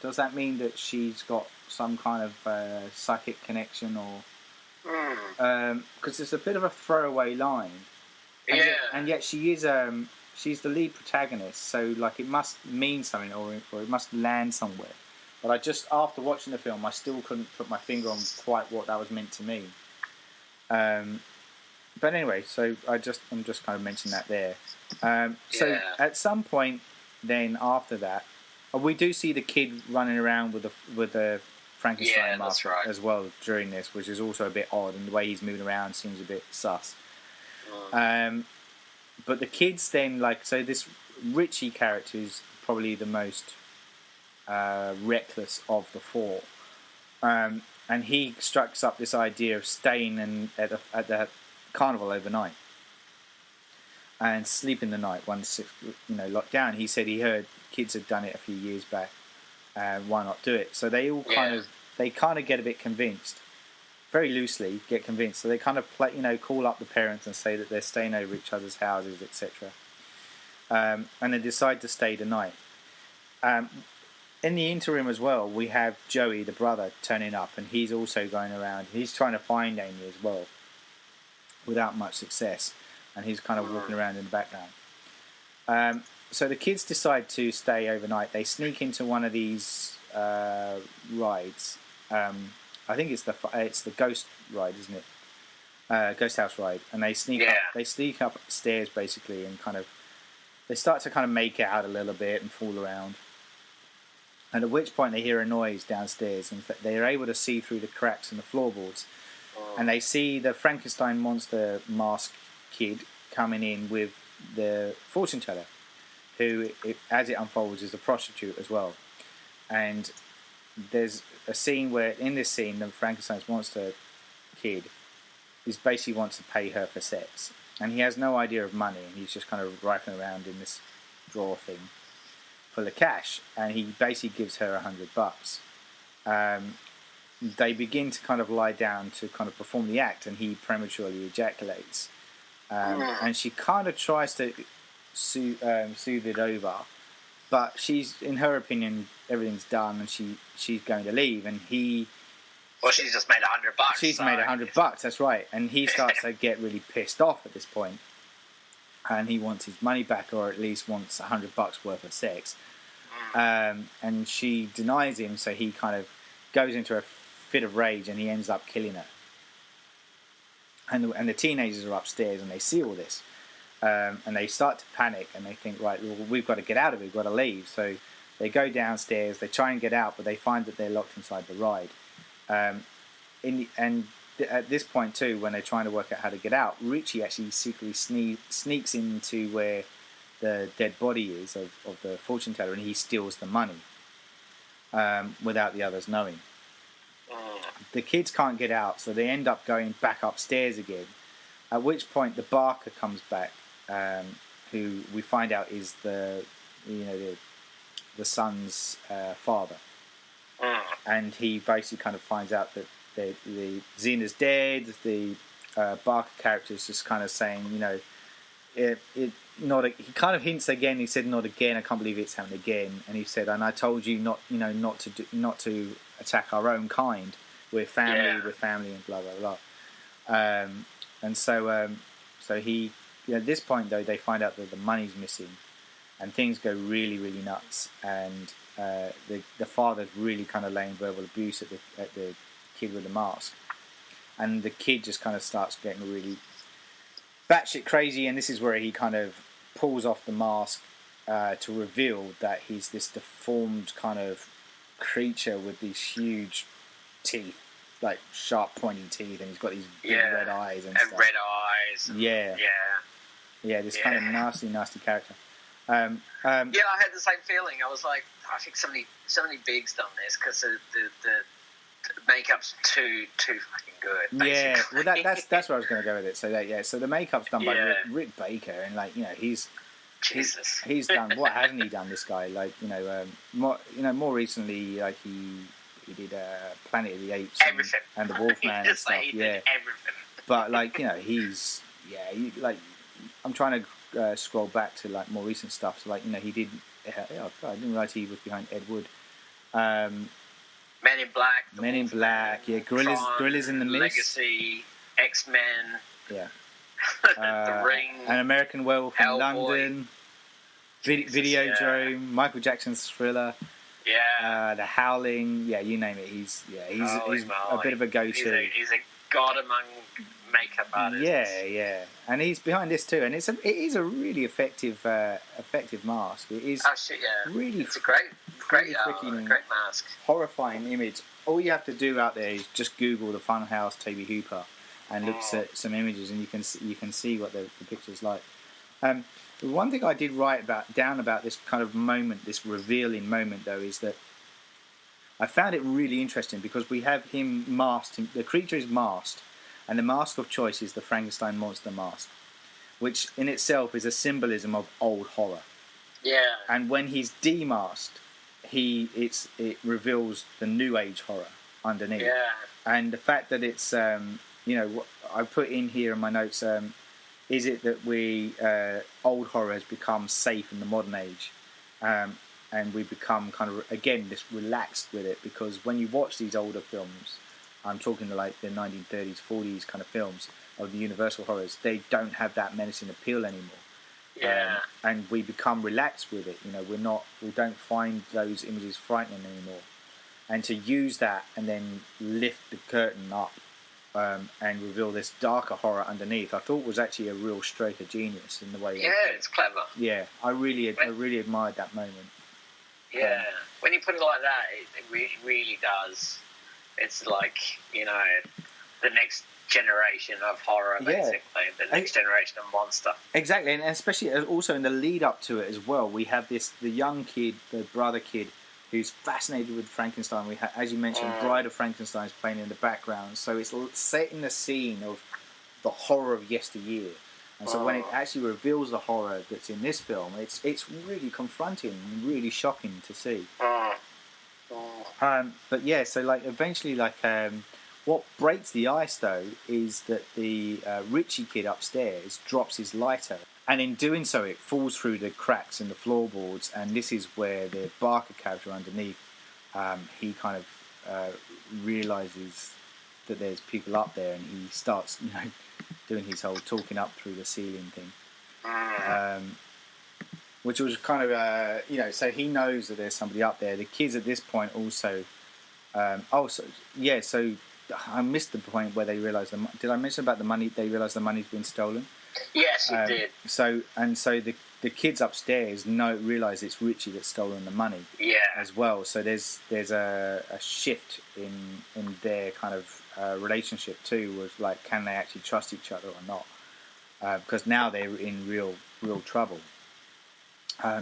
does that mean that she's got some kind of psychic connection, or because it's a bit of a throwaway line, and yet she is she's the lead protagonist, so like it must mean something, or it must land somewhere. But after watching the film, I still couldn't put my finger on quite what that was meant to mean. But anyway, so I'm just kind of mentioning that there. So at some point, then after that, we do see the kid running around with Frankenstein mask as well during this, which is also a bit odd, and the way he's moving around seems a bit sus. But the kids then, so this Richie character is probably the most reckless of the four, and he strucks up this idea of staying at the carnival overnight and sleeping the night once locked down. He said he heard kids had done it a few years back. Why not do it? So they all kind of get a bit convinced, very loosely get convinced. So they kind of call up the parents and say that they're staying over each other's houses, etc. And they decide to stay the night. In the interim as well, we have Joey, the brother, turning up, and he's also going around. He's trying to find Amy as well, without much success, and he's kind of walking around in the background. So the kids decide to stay overnight. They sneak into one of these rides. I think it's the ghost ride, isn't it? Ghost house ride, and they sneak up. They sneak upstairs basically, and they start to make it out a little bit and fool around. And at which point they hear a noise downstairs, and they are able to see through the cracks in the floorboards, and they see the Frankenstein monster mask kid coming in with the fortune teller, who, as it unfolds, is a prostitute as well. And there's a scene where, in this scene, the Frankenstein's monster kid basically wants to pay her for sex, and he has no idea of money, and he's just kind of rifling around in this drawer thing full of cash, and he basically gives her $100. They begin to kind of lie down to kind of perform the act, and he prematurely ejaculates, and she kind of tries to soothe it over, but she's, in her opinion, everything's done, and she's going to leave, and he... Well, she's just made $100. She's made $100, that's right, and he starts to get really pissed off at this point, and he wants his money back, or at least wants $100 worth of sex, and she denies him, so he kind of goes into a fit of rage, and he ends up killing her. And the teenagers are upstairs, and they see all this. And they start to panic, and they think, right, well, we've got to get out of it, we've got to leave. So they go downstairs, they try and get out, but they find that they're locked inside the ride. At this point too, when they're trying to work out how to get out, Richie actually secretly sneaks into where the dead body is of the fortune teller, and he steals the money without the others knowing. The kids can't get out, so they end up going back upstairs again, at which point the Barker comes back, who we find out is the son's father, and he basically kind of finds out that the Zena's dead. The Barker character is just kind of saying, he kind of hints again. He said, "Not again! I can't believe it's happening again." And he said, "And I told you not to attack our own kind. We're family, and blah blah blah." And so he, at this point though, they find out that the money's missing, and things go really, really nuts. And the father's really kind of laying verbal abuse at the kid with the mask, and the kid just kind of starts getting really batshit crazy. And this is where he kind of pulls off the mask to reveal that he's this deformed kind of creature with these huge teeth, like sharp pointy teeth, and he's got these big red eyes and stuff. Red eyes. This kind of nasty character. I had the same feeling. I was like, I think somebody big's done this, because the makeup's too fucking good. Basically. Yeah, well that's where I was going to go with it. So the makeup's done by Rick Baker, and he's done, what hasn't he done, this guy? More recently, like he did Planet of the Apes and the Wolfman and stuff. Everything. But I'm trying to scroll back to more recent stuff. So he did. I didn't realize he was behind Ed Wood. Men in Black. Men in Black. Yeah, Gorillas in the Mist. Legacy. X-Men. Yeah. The Ring. An American Werewolf in London. Videodrome. Michael Jackson's Thriller. Yeah. The Howling. Yeah, you name it. He's a bit of a go-to. He's a god among makeup artist. Yeah, and he's behind this too, and it is a really effective mask. It is. Oh shit! Yeah, really. It's a great mask. Horrifying image. All you have to do out there is just Google the Funhouse Tobe Hooper, and look at some images, and you can see what the picture's like. The one thing I did write down about this kind of moment, this revealing moment, though, is that I found it really interesting because we have him masked. The creature is masked, and the mask of choice is the Frankenstein monster mask, which in itself is a symbolism of old horror. Yeah. And when he's demasked, it reveals the new age horror underneath. Yeah. And the fact that it's I put in here in my notes. Is it that old horror has become safe in the modern age, and we become kind of again this relaxed with it, because when you watch these older films, I'm talking like the 1930s, 40s kind of films of the Universal horrors, they don't have that menacing appeal anymore. Yeah. And we become relaxed with it. We don't find those images frightening anymore. And to use that and then lift the curtain up and reveal this darker horror underneath, I thought was actually a real stroke of genius in the way. Yeah, it's clever. Yeah, I really admired that moment. Yeah, when you put it like that, it really does. It's like, the next generation of horror, basically. The next generation of monster. Exactly, and especially also in the lead up to it as well, we have the young kid, the brother kid, who's fascinated with Frankenstein. We have, as you mentioned, Bride of Frankenstein is playing in the background, so it's setting the scene of the horror of yesteryear. And so when it actually reveals the horror that's in this film, it's really confronting and really shocking to see. But yeah, so eventually what breaks the ice though is that the Richie kid upstairs drops his lighter, and in doing so it falls through the cracks in the floorboards, and this is where the Barker character underneath, he kind of realises that there's people up there, and he starts doing his whole talking up through the ceiling thing, which was kind of so he knows that there's somebody up there. The kids at this point also so I missed the point where they realise did I mention about the money? They realise the money's been stolen. Yes, you did. So the kids upstairs realise it's Richie that's stolen the money. Yeah. As well. So there's a shift in their kind of relationship too, with can they actually trust each other or not? Because now they're in real trouble.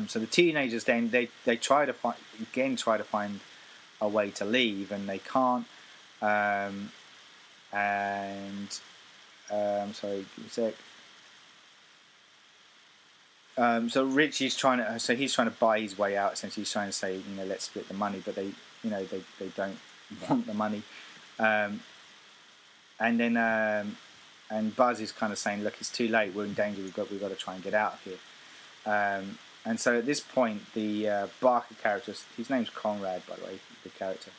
So the teenagers then they try to find a way to leave, and they can't. Sorry, give me a sec. So Richie's trying to buy his way out. Essentially, he's trying to say, let's split the money, but they don't want the money. And Buzz is kind of saying, look, it's too late. We're in danger. We've got to try and get out of here. And so at this point, the Barker character, his name's Conrad, by the way, the character.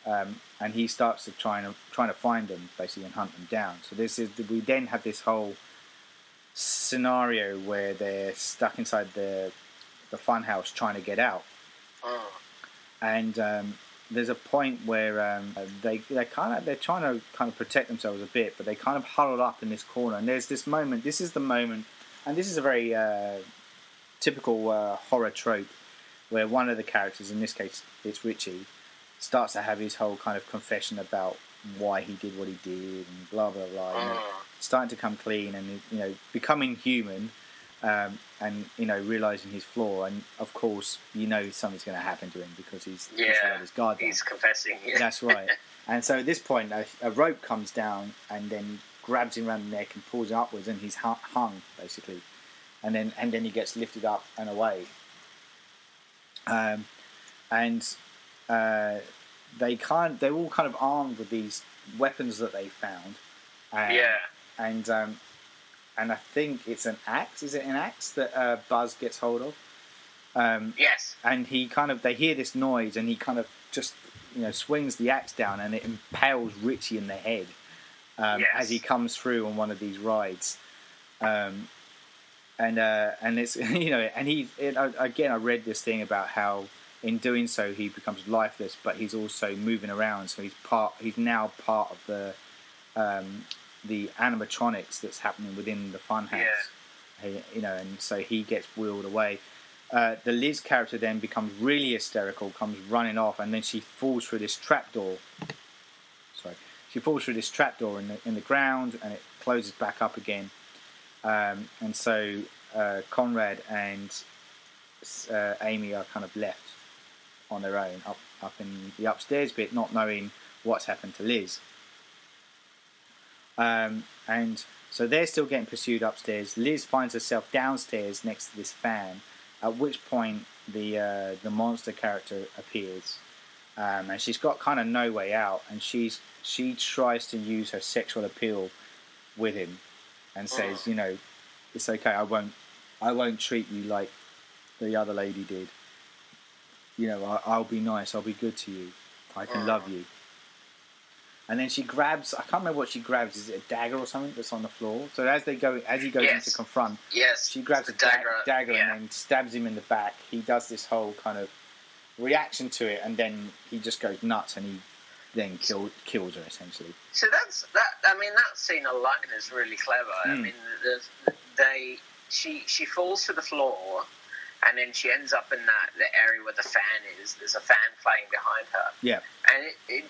And he starts to trying to find them, basically, and hunt them down. So we then have this whole scenario where they're stuck inside the funhouse trying to get out. And there's a point where they're trying to kind of protect themselves a bit, but they kind of huddled up in this corner. And there's this moment. This is the moment, and this is a very typical horror trope, where one of the characters, in this case it's Richie, starts to have his whole kind of confession about why he did what he did and blah blah blah. Starting to come clean and becoming human, and realizing his flaw, and of course something's going to happen to him because he's let his guard down. He's confessing. Yeah. That's right. And so at this point, a rope comes down and then grabs him around the neck and pulls him upwards, and he's hung basically, and then he gets lifted up and away. They're all kind of armed with these weapons that they found. And I think it's an axe. Is it an axe that Buzz gets hold of? Yes. And they hear this noise, and he kind of just swings the axe down, and it impales Richie in the head as he comes through on one of these rides. And it's again, I read this thing about how in doing so he becomes lifeless, but he's also moving around. So he's now part of the the animatronics that's happening within the Funhouse. Yeah. And so he gets wheeled away. The Liz character then becomes really hysterical, comes running off, and then she falls through this trapdoor. She falls through this trapdoor in the ground, and it closes back up again. And so Conrad and Amy are kind of left on their own up in the upstairs bit, not knowing what's happened to Liz. And so they're still getting pursued upstairs. Liz finds herself downstairs next to this fan, at which point the monster character appears. And she's got kind of no way out, and she tries to use her sexual appeal with him and says, it's okay, I won't treat you like the other lady did. I'll be nice, I'll be good to you, I can love you. And then she grabs, I can't remember what she grabs, is it a dagger or something that's on the floor? So as he goes in to confront, she grabs a dagger and then stabs him in the back. He does this whole kind of reaction to it, and then he just goes nuts, and he then kills her essentially. So that scene alone is really clever. I mean, she falls to the floor, and then she ends up in the area where the fan is. There's a fan playing behind her. Yeah. And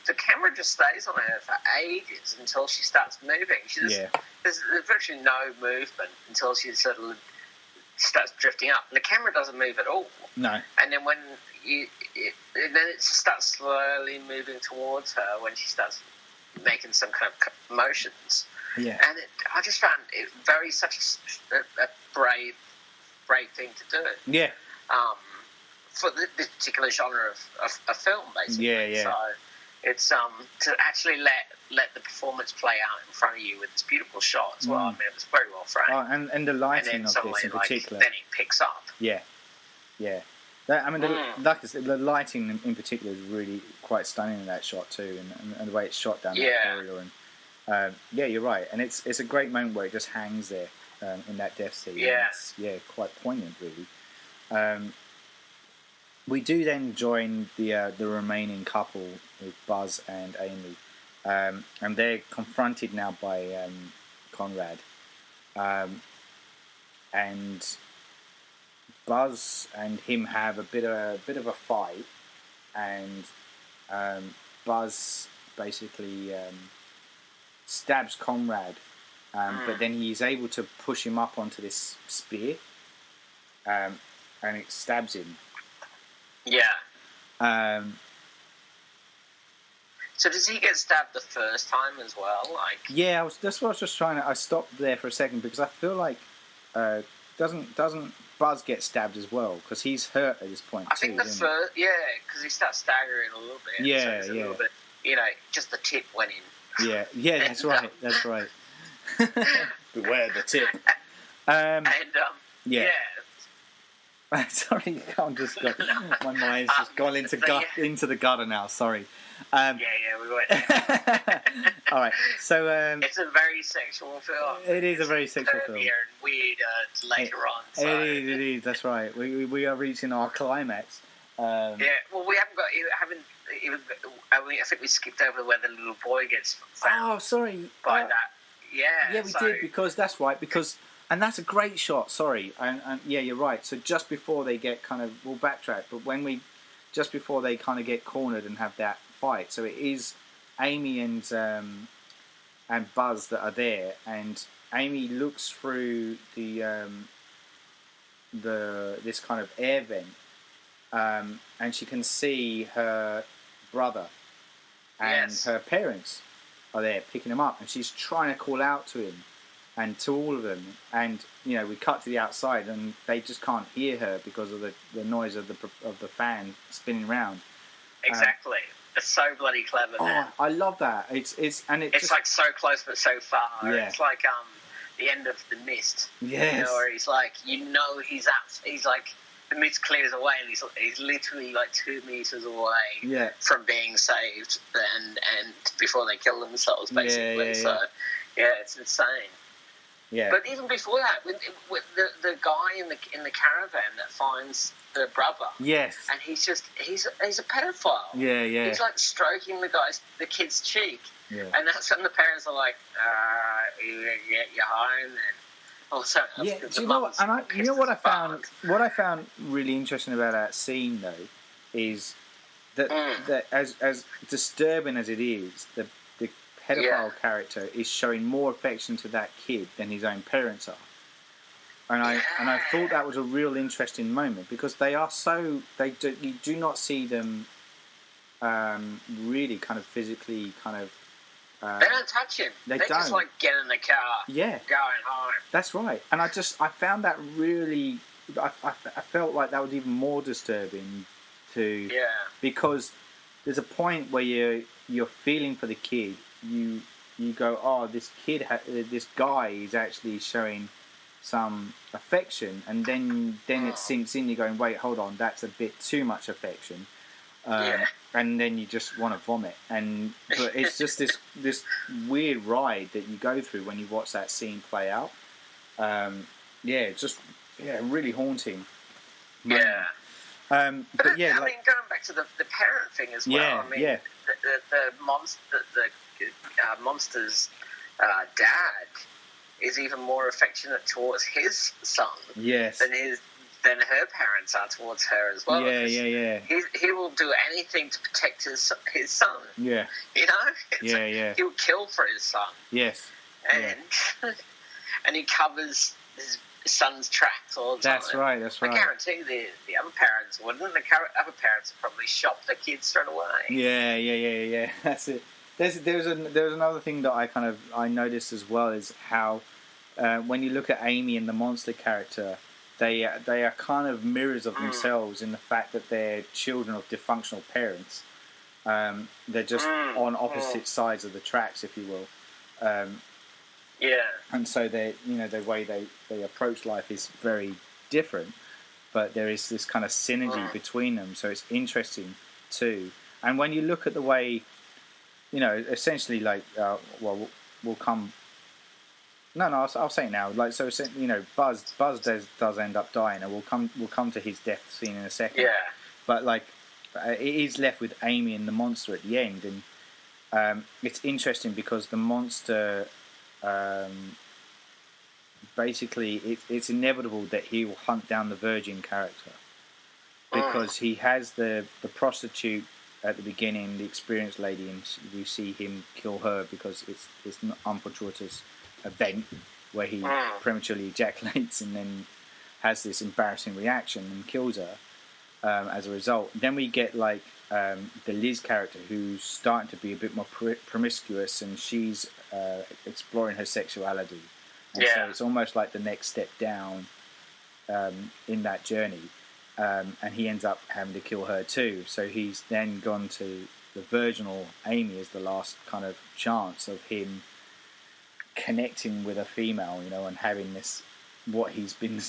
the camera just stays on her for ages until she starts moving. There's virtually no movement until she sort of starts drifting up. And the camera doesn't move at all. No. And then when then it starts slowly moving towards her when she starts making some kind of motions. Yeah. And I just found it such a brave thing to do. Yeah. For this particular genre of film, basically. Yeah, yeah. So it's to actually let the performance play out in front of you with this beautiful shot as well. I mean, it was very well framed. Oh, and the lighting of this in particular. Then it picks up. Yeah, yeah. The lighting in particular is really quite stunning in that shot too, and the way it's shot down that corridor. And you're right. And it's a great moment where it just hangs there in that death scene. Yeah, it's, quite poignant, really. We do then join the remaining couple with Buzz and Amy, and they're confronted now by Conrad, and Buzz and him have a bit of a fight, and Buzz basically stabs Conrad, but then he's able to push him up onto this spear, and it stabs him. Yeah. So does he get stabbed the first time as well? Yeah, that's what I was just trying to. I stopped there for a second because I feel like doesn't Buzz get stabbed as well because he's hurt at this point. I think the first, because he starts staggering a little bit. Yeah, so a little bit, just the tip went in. Yeah, that's right. That's right. Beware the tip. Yeah. Sorry, you can't just go. My mind's just gone into the gutter now. Sorry. We went. All right, so it's a very sexual film. It is a very sexual film. And weird later on. So. It is. That's right. We are reaching our climax. Well, we haven't even. I think we skipped over where the little boy gets found. Oh, sorry. By that. Yeah. Yeah, we did because that's right because. And that's a great shot, sorry. And yeah, you're right. So just before they get we'll backtrack, but just before they kind of get cornered and have that fight. So it is Amy and Buzz that are there, and Amy looks through this kind of air vent, and she can see her brother and her parents are there picking him up, and she's trying to call out to him. And to all of them, and we cut to the outside, and they just can't hear her because of the noise of the fan spinning around. Exactly, it's so bloody clever. Man. I love that. It's just, like so close but so far. Yeah. It's like the end of The Mist. Yes. Where he's like, he's like the mist clears away, and he's literally like 2 meters away from being saved, and before they kill themselves, basically. So it's insane. Yeah. But even before that, with the guy in the caravan that finds the brother. Yes. And he's a pedophile. Yeah, yeah. He's like stroking the kid's cheek. Yeah. And that's when the parents are like, you get your home and also. Yeah. Do you know what? And you know what I found? What I found really interesting about that scene though, is that as disturbing as it is, the pedophile character is showing more affection to that kid than his own parents are. And I thought that was a real interesting moment because they are so you do not see them really kind of physically kind of they don't touch him. They don't. Just like get in the car. Yeah. Going home. That's right. And I found that really I felt like that was even more disturbing to because there's a point where you're feeling for the kid. You go, oh, this guy is actually showing some affection, and then it sinks in. You're going, wait, hold on, that's a bit too much affection, and then you just want to vomit. But it's just this weird ride that you go through when you watch that scene play out. It's just really haunting. Yeah. But yeah, I mean, going back to the parent thing as well. Yeah, I mean, the monster's dad is even more affectionate towards his son than her parents are towards her as well. Yeah. He will do anything to protect his son. Yeah. You know? He'll kill for his son. Yes. And and he covers his son's tracks all the time. That's right. I guarantee the other parents wouldn't. The other parents would probably shop the kids straight away. Yeah. That's it. There was another thing that I noticed as well is how when you look at Amy and the monster character, they are kind of mirrors of themselves in the fact that they're children of dysfunctional parents. They're just on opposite sides of the tracks, if you will. And so the way they approach life is very different, but there is this kind of synergy between them. So it's interesting too. And when you look at the way, essentially like, we'll come. No, I'll say it now. Like, so, Buzz does end up dying, and we'll come to his death scene in a second. Yeah. But like, it is left with Amy and the monster at the end, and it's interesting because the monster, basically, it's inevitable that he will hunt down the virgin character because he has the prostitute at the beginning, the experienced lady, and we see him kill her because it's an unfortuitous event where he prematurely ejaculates and then has this embarrassing reaction and kills her as a result. Then we get like the Liz character who's starting to be a bit more promiscuous, and she's exploring her sexuality, and so it's almost like the next step down in that journey. And he ends up having to kill her too. So he's then gone to the virginal Amy as the last kind of chance of him connecting with a female, and having this, what he's been,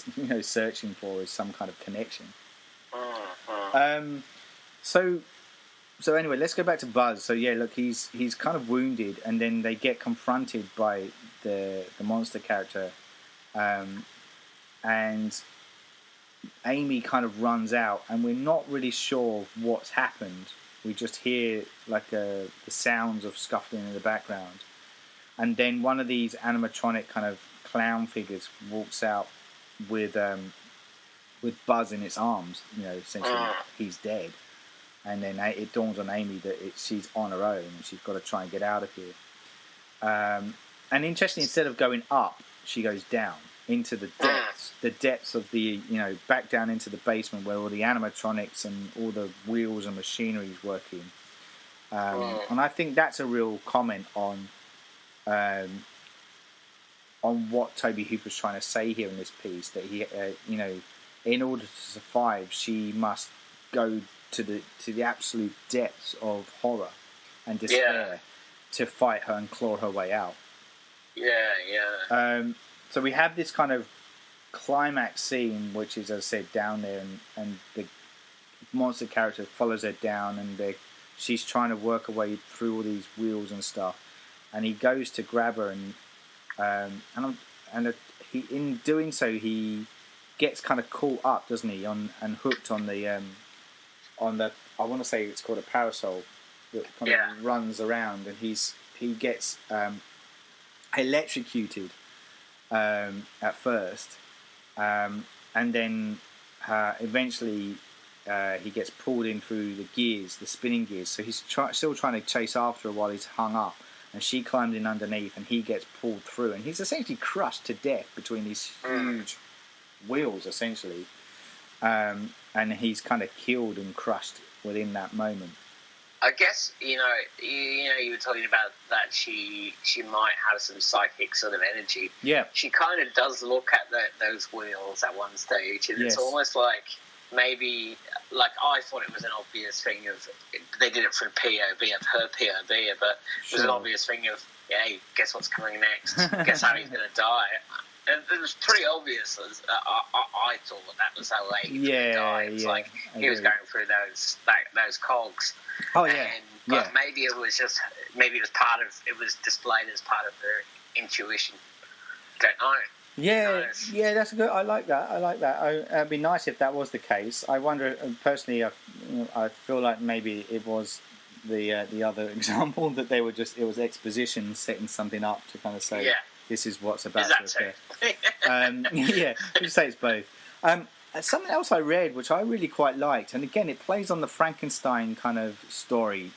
searching for is some kind of connection. So anyway, let's go back to Buzz. So look, he's kind of wounded, and then they get confronted by the monster character, and Amy kind of runs out, and we're not really sure what's happened. We just hear like the sounds of scuffling in the background, and then one of these animatronic kind of clown figures walks out with Buzz in its arms. Essentially he's dead, and then it dawns on Amy that she's on her own and she's got to try and get out of here. And interestingly, instead of going up, she goes down into the depths of the, back down into the basement where all the animatronics and all the wheels and machinery is working. And I think that's a real comment on what Tobe Hooper's trying to say here in this piece, that he, in order to survive, she must go to the absolute depths of horror and despair to fight her and claw her way out. So we have this kind of climax scene, which is, as I said, down there, and the monster character follows her down, and she's trying to work her way through all these wheels and stuff, and he goes to grab her, and he, in doing so, he gets kind of caught up, doesn't he, and hooked on the I want to say it's called a parasol that kind of runs around, and he gets electrocuted at first, and then eventually he gets pulled in through the spinning gears. So he's still trying to chase after her while he's hung up, and she climbs in underneath, and he gets pulled through, and he's essentially crushed to death between these huge wheels, essentially, and he's kind of killed and crushed within that moment. I guess you were talking about that she might have some psychic sort of energy. Yeah, she kind of does look at those wheels at one stage, and it's almost like maybe, like, I thought it was an obvious thing of they did it from POV of her POV, but it was an obvious thing of guess what's coming next? Guess how he's going to die? And it was pretty obvious. I thought that was how he was going to die. It's like he was going through those cogs. Oh yeah. But maybe it was displayed as part of her intuition. Don't know. Yeah, that's a good. I like that. It'd be nice if that was the case. I wonder personally. I feel like maybe it was the other example that they were it was exposition setting something up to kind of say this is what's about to occur. You say it's both. Something else I read, which I really quite liked, and again, it plays on the Frankenstein kind of story,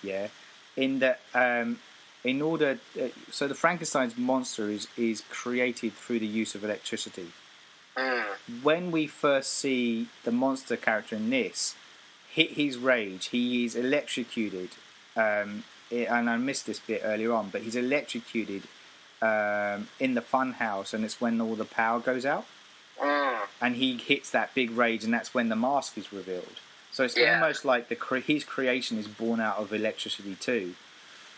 in that so the Frankenstein's monster is created through the use of electricity. When we first see the monster character in this hit his rage, he is electrocuted, and I missed this bit earlier on, but he's electrocuted in the Funhouse, and it's when all the power goes out. And he hits that big rage, and that's when the mask is revealed. So it's almost like his creation is born out of electricity too.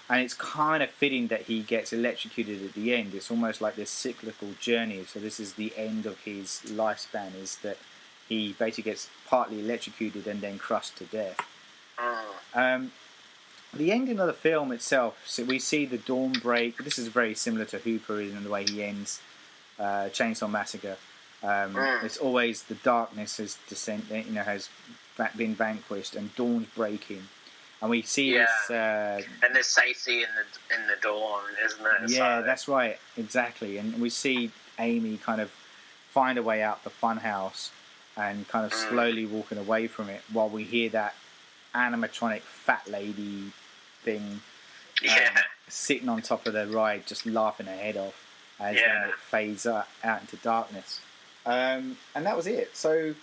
And it's kind of fitting that he gets electrocuted at the end. It's almost like this cyclical journey. So this is the end of his lifespan, is that he basically gets partly electrocuted and then crushed to death. The ending of the film itself, so we see the dawn break. This is very similar to Hooper in the way he ends Chainsaw Massacre. It's always the darkness has has been vanquished and dawn's breaking, and we see this. And there's safety in the dawn, isn't there? Yeah, that's right, exactly. And we see Amy kind of find a way out the funhouse and kind of slowly walking away from it, while we hear that animatronic fat lady thing sitting on top of the ride, just laughing her head off as then it fades out into darkness. And that was it. So,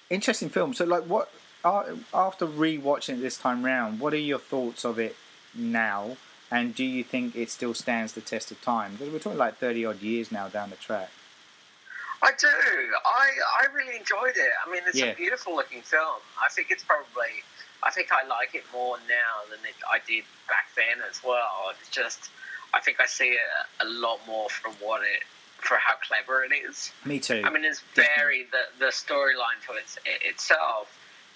interesting film. So, like, what after rewatching it this time round, what are your thoughts of it now? And do you think it still stands the test of time? Because we're talking like 30 odd years now down the track. I do. I really enjoyed it. I mean, it's a beautiful looking film. I think I like it more now than I did back then as well. It's just, I think I see it a lot more for how clever it is. Me too. I mean, it's very, the storyline for itself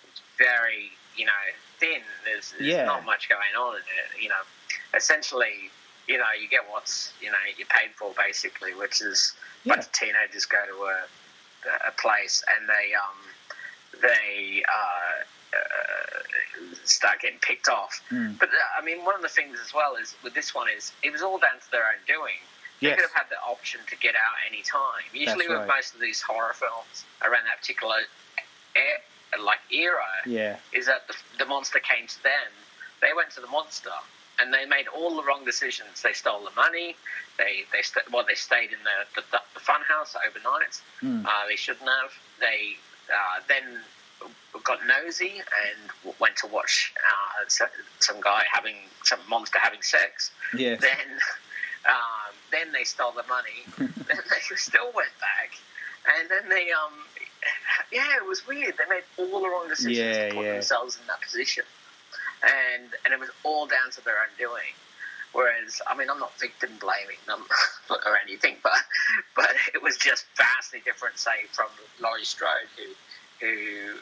is very, thin. There's not much going on in it. Essentially, you get what's, you paid for, basically, which is a bunch of teenagers go to a place and they start getting picked off. But I mean, one of the things as well is with this one is it was all down to their own doing. They could have had the option to get out any time. Usually with most of these horror films around that particular era, is that the monster came to them. They went to the monster and they made all the wrong decisions. They stole the money. They stayed in the fun house overnight. They shouldn't have. They then got nosy and went to watch some monster having sex. Yeah. Then they stole the money. Then they still went back, and then they it was weird. They made all the wrong decisions to put themselves in that position, and it was all down to their own doing. Whereas, I mean, I'm not victim blaming them or anything, but it was just vastly different, say, from Laurie Strode, who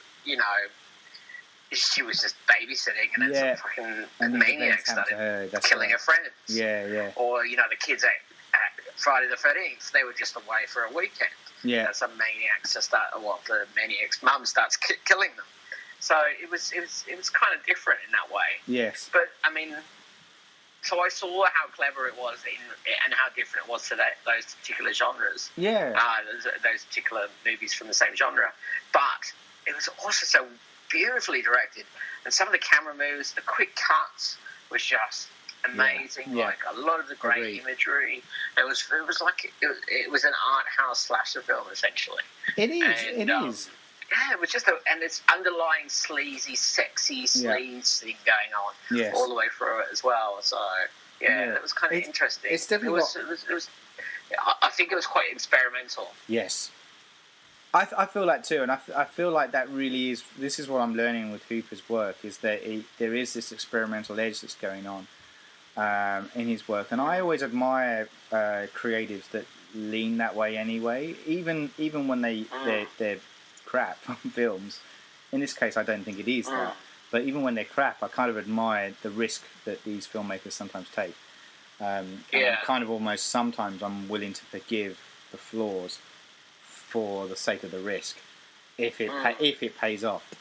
she was just babysitting, and then some fucking maniac started killing her friends. Yeah. Or, the kids Friday the 13th, they were just away for a weekend. Yeah. And some maniacs the maniac's mum starts killing them. So it was kind of different in that way. Yes. But I mean, so I saw how clever it was and how different it was to those particular genres. Yeah. Those particular movies from the same genre. But it was also so beautifully directed. And some of the camera moves, the quick cuts was just amazing. Yeah. Like a lot of the great imagery. It was an art house slasher film essentially. It is. It is. Yeah, it was just and it's underlying sleazy, sexy sleaze thing going on all the way through it as well. So that was kind of interesting. It's definitely it was. I think it was quite experimental. Yes. I feel that too, and I feel like that really is. This is what I'm learning with Hooper's work, is that there is this experimental edge that's going on in his work, and I always admire creatives that lean that way anyway. Even when they're crap films. In this case, I don't think it is that, but even when they're crap, I kind of admire the risk that these filmmakers sometimes take. And I'm kind of almost sometimes I'm willing to forgive the flaws for the sake of the risk, if it pays off.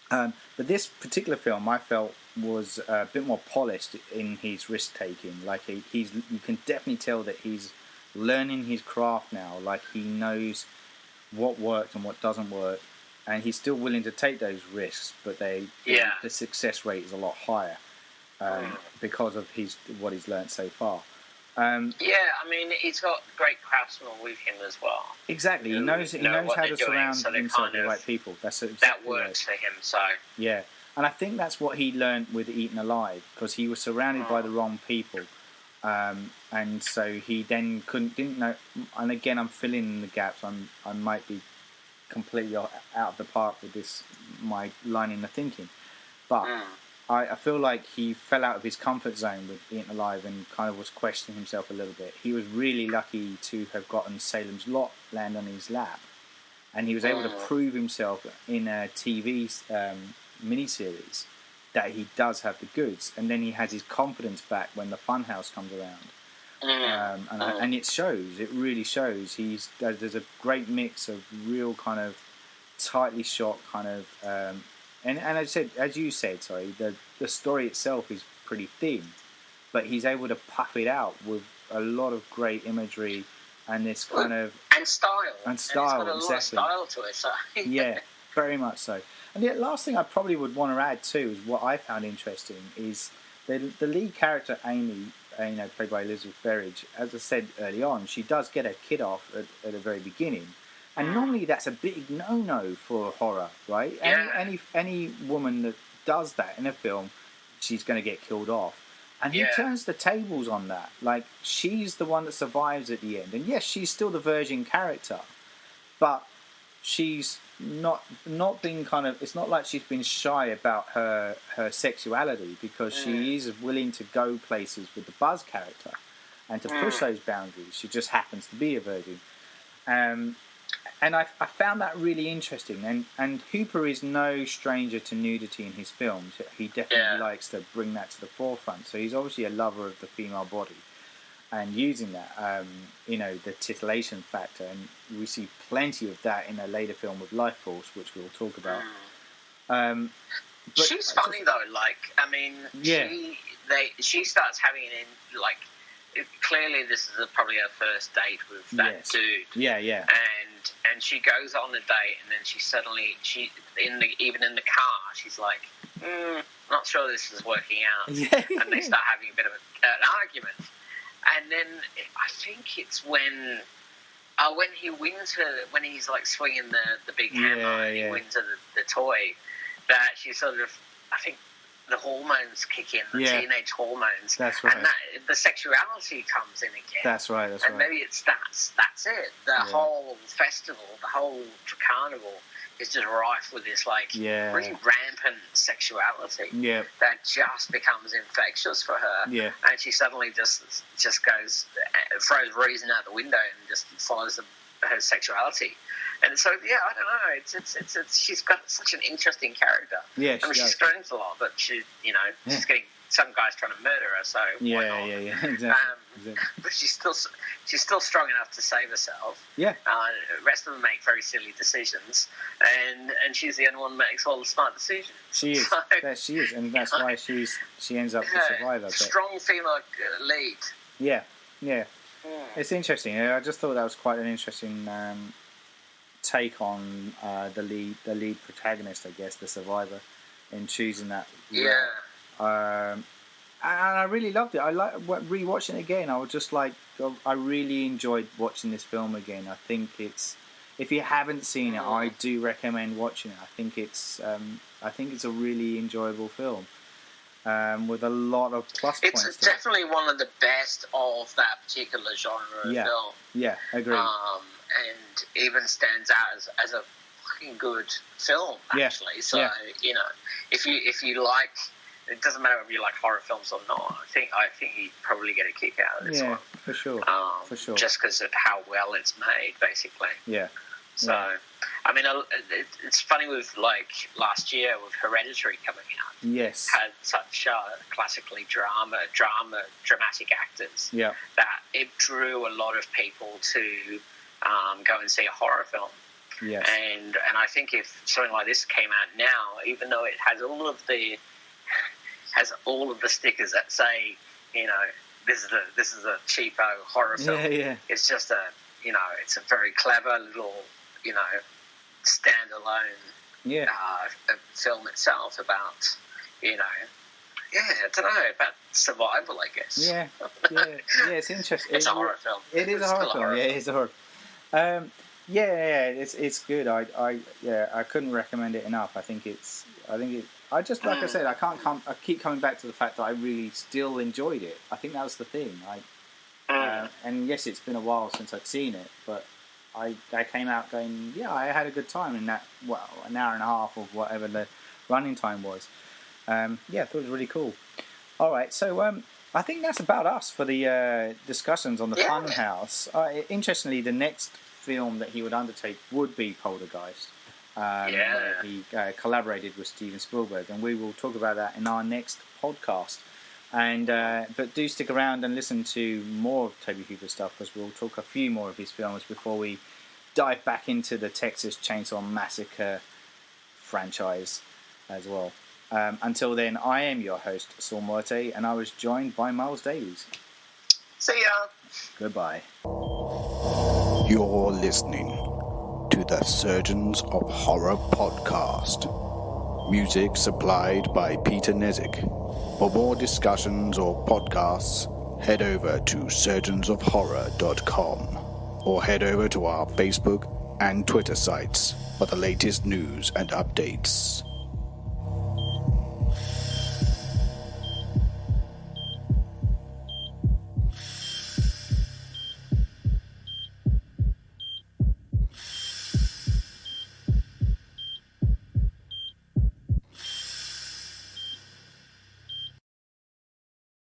But this particular film, I felt, was a bit more polished in his risk taking. Like you can definitely tell that he's learning his craft now. Like he knows what worked and what doesn't work, and he's still willing to take those risks. But the success rate is a lot higher because of what he's learned so far. I mean, he's got great craftsmen with him as well. Exactly, he knows how to surround himself with the right people. That works for him. So yeah, and I think that's what he learned with Eaten Alive, because he was surrounded by the wrong people, and so he then didn't know. And again, I'm filling in the gaps. I might be completely out of the park with my line in the thinking, but. I feel like he fell out of his comfort zone with Eaten Alive and kind of was questioning himself a little bit. He was really lucky to have gotten Salem's Lot land on his lap, and he was able to prove himself in a TV miniseries that he does have the goods. And then he has his confidence back when the Funhouse comes around, and it shows. It really shows. There's a great mix of real kind of tightly shot kind of. And as you said, the story itself is pretty thin, but he's able to puff it out with a lot of great imagery and this kind of style. And it's got a lot of style to it. So. Yeah, very much so. And the last thing I probably would want to add too is what I found interesting is the lead character Amy, played by Elizabeth Berridge. As I said early on, she does get a kid off at the very beginning. And normally that's a big no-no for horror, right? Yeah. Any woman that does that in a film, she's going to get killed off. And he turns the tables on that. Like, she's the one that survives at the end. And yes, she's still the virgin character, but she's not being kind of... It's not like she's been shy about her sexuality, because she is willing to go places with the Buzz character and to push those boundaries. She just happens to be a virgin. And I found that really interesting. And Hooper is no stranger to nudity in his films. He definitely likes to bring that to the forefront. So he's obviously a lover of the female body and using that, the titillation factor. And we see plenty of that in a later film with Life Force, which we'll talk about. She's funny though. Like, I mean, she starts having clearly this is probably her first date with that dude. Yeah. And she goes on the date, and then even in the car, she's like, not sure this is working out. And they start having a bit of an argument. And then I think it's when he wins her, when he's like swinging the big hammer, and he wins her the toy, that she sort of, I think, the hormones kick in, the teenage hormones. That's right. And the sexuality comes in again. That's right. And maybe that's it. The whole festival, the whole carnival is just rife with this really rampant sexuality that just becomes infectious for her. Yeah. And she suddenly just goes, throws reason out the window and just follows her sexuality. And so, yeah, I don't know. It's she's got such an interesting character. Yeah, she's screams a lot, but she's she's getting some guys trying to murder her. So why not? Yeah, exactly. But she's still strong enough to save herself. Yeah. The rest of them make very silly decisions, and she's the only one that makes all the smart decisions. She is. She is, and that's why she ends up the survivor. Strong female lead. Yeah. It's interesting. I just thought that was quite an interesting take on the lead protagonist, I guess, the survivor, in choosing that. Yeah. And I really loved it. I rewatching it again. I was just like, I really enjoyed watching this film again. I think if you haven't seen it, I do recommend watching it. I think it's a really enjoyable film. With a lot of plus points. It's definitely one of the best of that particular genre of film. Yeah, agreed. And even stands out as a fucking good film, actually. Yeah. So if you like, it doesn't matter if you like horror films or not. I think you'd probably get a kick out of this one. For sure. Just because of how well it's made, basically. Yeah. So, I mean, it's funny with like last year with Hereditary coming out. Yes. Had such classically dramatic actors. Yeah. That it drew a lot of people to go and see a horror film. Yes. And I think if something like this came out now, even though it has all of the stickers that say, this is a cheapo horror film. Yeah. It's just it's a very clever little, standalone film itself about, I don't know, about survival, I guess. Yeah, it's interesting. It's a horror film. It is a horror film. Yeah, it is a horror. It's good. I couldn't recommend it enough. I think I just, like I said, I keep coming back to the fact that I really still enjoyed it. I think that was the thing. And yes, it's been a while since I'd seen it, but I came out going, I had a good time in that, an hour and a half or whatever the running time was. I thought it was really cool. All right, so I think that's about us for the discussions on the Funhouse. Interestingly, the next film that he would undertake would be Poltergeist. Where he collaborated with Steven Spielberg, and we will talk about that in our next podcast. And but do stick around and listen to more of Tobe Hooper stuff, because we'll talk a few more of his films before we dive back into the Texas Chainsaw Massacre franchise as well. Until then, I am your host, Saul Muerte, and I was joined by Miles Davies. See ya. Goodbye. You're listening to the Surgeons of Horror podcast. Music supplied by Peter Nezik. For more discussions or podcasts, head over to surgeonsofhorror.com or head over to our Facebook and Twitter sites for the latest news and updates.